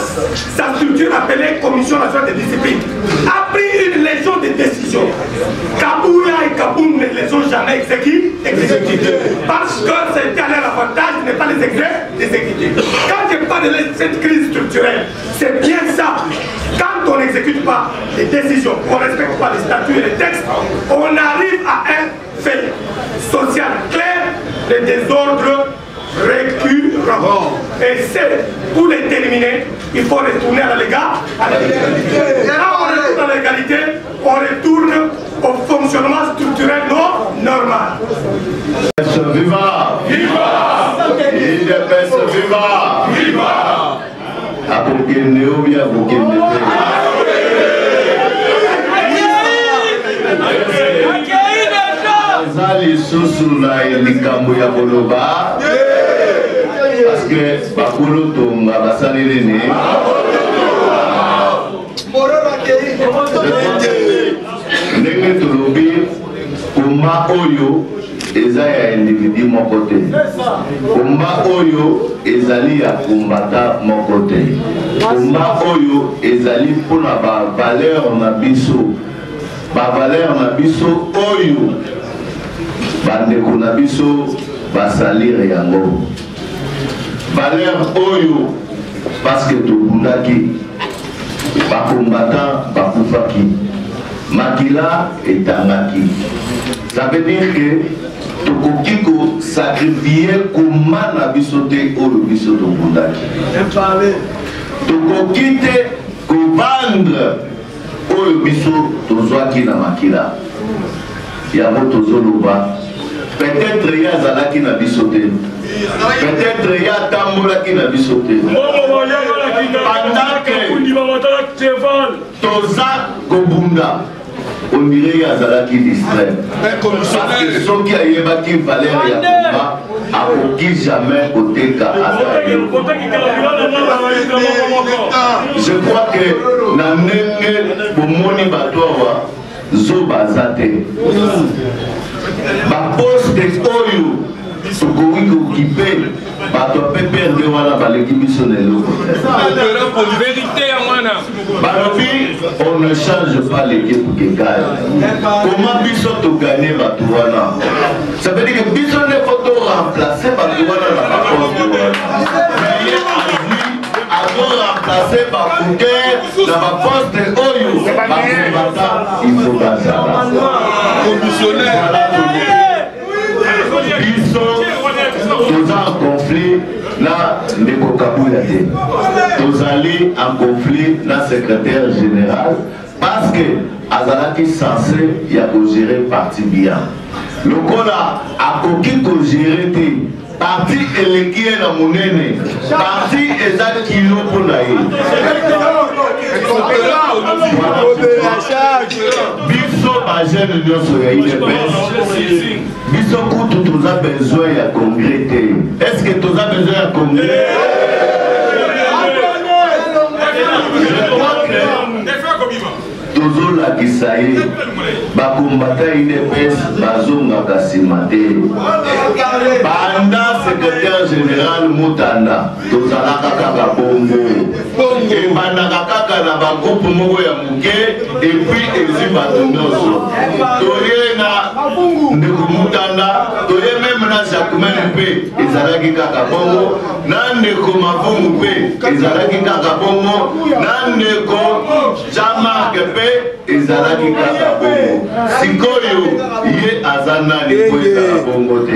sa structure appelée Commission nationale des disciplines, a pris une légion de décisions. Kabouya et Kaboum ne les ont jamais exécutées parce que c'était à leur avantage de ne pas les exécuter. Quand je parle de cette crise structurelle, c'est bien ça. Quand on n'exécute pas les décisions, on ne respecte pas les statuts et les textes, on arrive à un fait social clair de désordre récurrent. Et c'est pour les terminer, il faut retourner à la légalité. Quand on retourne à la légalité, on retourne au fonctionnement structurel normal. Viva! Viva! IDPS viva! Viva! Apokene ou bien apokene? Zali susu la elikambo ya boloba parce que bakolo tonga basali nene ndenge tolobi komba oyo eza ya individu moko te, komba oyo ezali ya kombata moko te, komba oyo ezali mpona bavaleur na biso, bavaleur na biso oyo bandeko na biso basalire yango, valeur oyo parce que tobundaki bakombata bakufaki makila etangaki. Ça veut dire que tokoki ko sacrifier komba na biso te oyo biso tobundaki, tokoki te kovandre oyo biso tozwaki na makila. Yango tozoloba peut-être ya azalaki na biso te peut-être ya tambolaki na biso te pendant que toza kobunda on dirait azalaki distrait parce que soki ayebaki valeur ya komba akoki jamais koteka je crois que na ndenge bomoni bato awa zoba aza te baposte oyo tokoki kokipe bato ape perde wana baleki biso na eloko balobi on ne change pas l'équipe qui gagne. Comment biso to gagner bato wana? Ça veut dire que biso ne faut to remplacer bato wana na baposte wana. Avant remplacer Bakouke na baposte oyo bakobata il faut bazala. Biso toza en conflit na ndeko Kabuya te. Tozali en conflit na secrétaire général parce que azalaki censé ya ko gérer parti bien. Lokola akoki ko gérer te parti eleki na monene parti eza kilo mpona ye biso bagene nyonso ya UDPS biso kutu toza besoin ya congrès te. Est-ce que toza besoin ya congrès? tozolakisa ye bakombata UDPS bazongaka nsima te. Banda secrétaire général Mutanda tozalaka kaka bongo ebandaka kaka na bagroupe moko ya moke epuis ezi bato nyonso toye na ndeko Mutanda toye meme na Jacquemain mpe ezalaki kaka bongo na ndeko Mavungu mpe ezalaki kaka bongo na ndeko Jean-Marc mpe ezalaki kaka bongo. Sikoyo ye aza nani po ezala bongo te?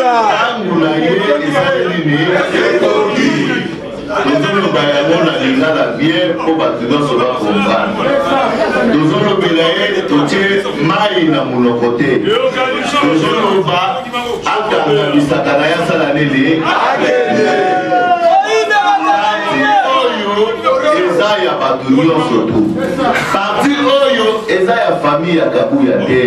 Tangu na ye ezali nini tozoloba yango na lingala bien po bato nyonso bakomprendre. Tozolobela ye totie mai na monoko te. Tozoloba akangamisaka na ye asala nini eza ya bato nyonso tu. Parti oyo eza ya famille ya Kabuya te.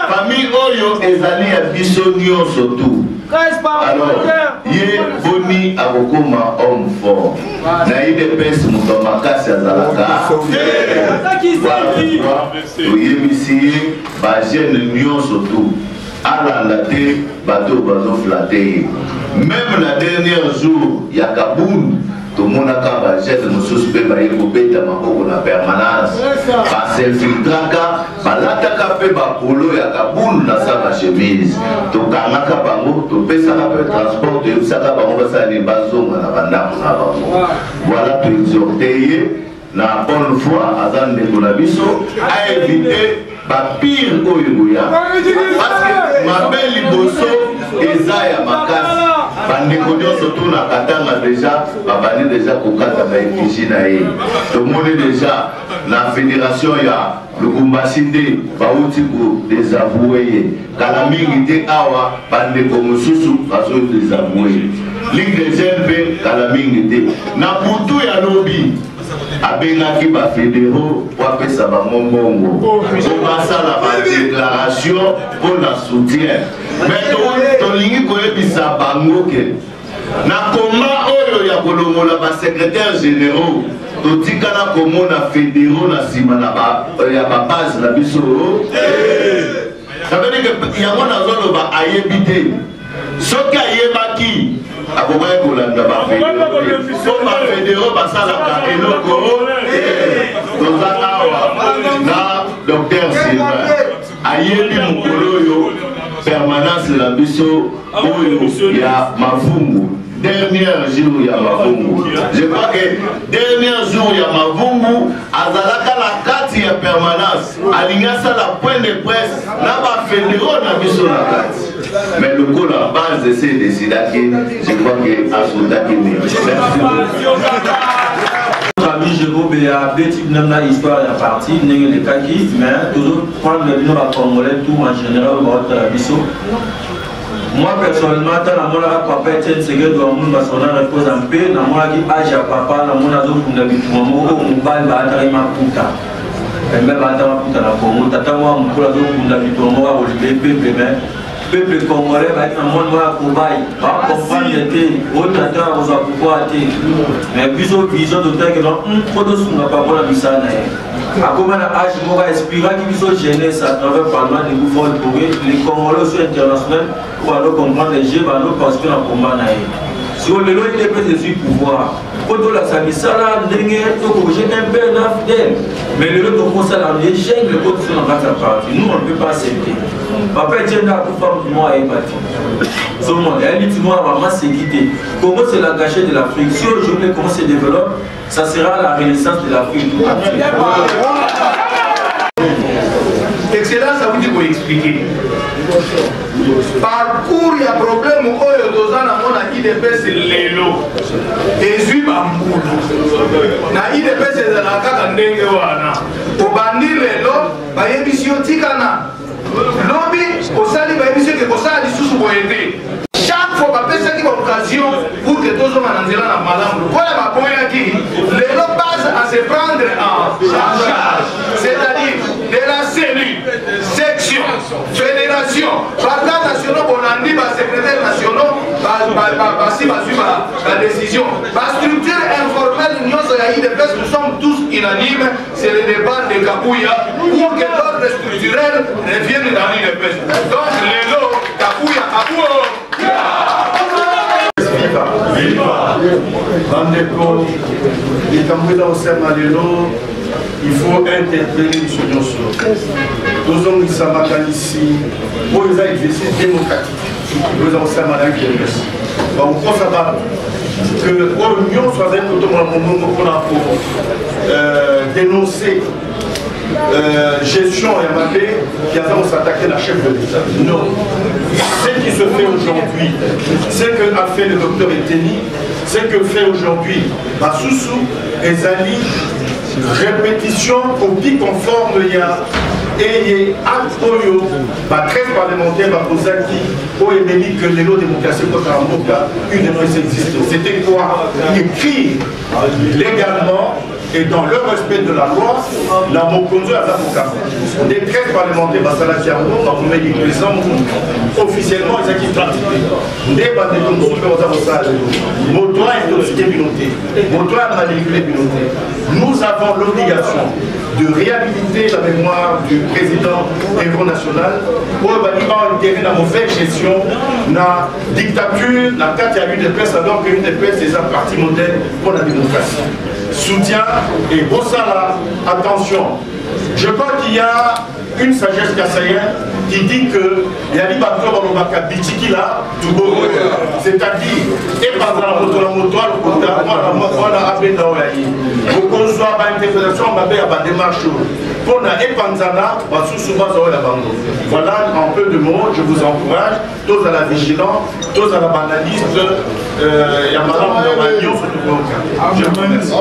Famille oyo ezali ya biso nyonso tu. Alors, ye boni akokoma homme fort. Na UDPS moto makasi azalaka. Toyebisi ye bagene nyonso tu. Alanda te bato bazoflate ye. Même na dernier jour ya Kabund tomonaka bagene mosusu mpe baye kobeta maboko na permanence basinfiltraka balataka mpe bapolo ya Kabund na sa bachemise tokangaka bango topesaka mpe transport toyebisaka bango basala nini bazonga na bandako na bango. Voilà toexhorte ye na bonne foi aza ndeko na biso aevite bapire oyo boya parce que mabe liboso eza ya makasi. Bandeko nyonso tuna katanga deja babandi deja kokata baefiji na ye. Tomoni deja na fédération ya Lubumbashi nde bauti ko désavoué ye. Kala mingi te awa bandeko mosusu bazo désavoué. Ligue des jeunes mpe kala mingi te. Na butu ya lobi abengaki bafédéraux po apesa bango mbongo po basala badéclaration mpo na soutien. Mais tolingi koyebisa bango ke na komba oyo ya kolongola basekrétaire généraux totikala komona fédéraux na nsima ya babase na biso. Ça veut dire que yango nazoloba ayebi te. Soki ayebaki akokai kolanda bafédéraux basalaka eloko toza awa na Dr Sylvain ayebi mokolo oyo permanence na biso oyo ya Mavungu. Dernier jour ya Mavungu, je crois que dernier jour ya Mavungu azalaka na kati ya permanence alingasa la point de presse na bafédéraux na biso na kati. Mais le coup la base c'est décidé, je crois que assoutaki. Merci beaucoup. Bobéa, petit n'a histoire à partir, n'est les kaki, mais toujours prendre le bilan à Congolais, tout en général, au Bisso. Moi personnellement, dans mon papa était secret de mon basona repose en paix, dans mon âge à papa, dans mon azo pour l'habitude, mon bal battre ma puta. Et même battre ma puta na Congo, tata moi mon azo pour l'habitude, moi au peuple congolais va être un monde à Koubaï, va comprendre l'été, au tata aux pouvoir été. Mais vision d'autant que non, photo sur ma papa la bisana. À comment l'âge m'aura inspiré qui sont gênés à travers le Parlement de gouvernement pour les Congolais sont internationaux pour aller comprendre les jeux, pour aller participer dans le combat. Si on le loin il est prêt de suivre pouvoir. Quand on l'a sabi ça là, j'ai un peu fidèle. Mais le lot de ça là, les jeunes, le côté sur la partie. Nous on ne peut pas accepter. Papa est là pour faire du moi et bâti. Ce monde, la lutte moi maman c'est quitté. Comment c'est la gâchette de l'Afrique? Si aujourd'hui comment se développe, ça sera la renaissance de l'Afrique. Excellence, ça vous dit pour expliquer. Parcours, il y a problème où il y a deux ans, on a IDP, c'est l'élo. Et je suis bambou. Na IDP, c'est la kaka ndenge wana. Au bandi l'élo, bah yébisio tikana. Lobby, au sali, bah yébisio que au sali sous boyété. Chaque fois, bah personne qui a occasion pour que tous les gens n'en la madame. Voilà ma point qui l'élo passe à se prendre en charge. C'est-à-dire de la cellule, section, fédération, partenaires nationaux, on a dit, secrétaire nationaux, la décision. La structure informelle, l'Union Soyaï de Pes, nous sommes tous unanimes, c'est le départ de Kapouya pour que l'ordre structurel revienne dans l'île de Pes. Donc, les lots, Kapouya, Bandeko, les Cambodgiens au Sema Lelo, il faut interpeller M. Nyonso. Nous avons dit ici, pour les exercices démocratiques, nous avons dit on pense que l'Union soit un peu pour dénoncer gestion et Yamabé qui avons s'attaquer la chef de l'État. Non. Ce qui se fait aujourd'hui, ce que a fait le docteur Eteni, ce que fait aujourd'hui Masusu et Zali, répétition, copie conforme, il y a et acte oyo, 13 parlementaires, Bakozaki, Oemeli, que les lots démocratie contre Amboka, une de nos existences. C'était quoi? Écrire légalement et dans le respect de la loi, la Mokonzo à l'avocat. Des 13 parlementaires, Basala Tiambo, Bakoumé, présent, officiellement, ils ont qui pratiquent. Des bandits comme Super Osabosal, Motoa est toxiqué Binoté, Motoa a manipulé Binoté. Nous avons l'obligation de réhabiliter la mémoire du président héros national pour une la mauvaise gestion, la dictature, la carte à l'UDPS, alors que l'UDPS est un parti modèle pour la démocratie. Soutien et Bossala, attention. Je crois qu'il y a une sagesse kassaïenne qui dit que c'est-à-dire, et par la moto, voilà en peu de mots, je vous encourage, tous à la vigilance, tous à la banaliste, et à madame de Magnon, je vous remercie.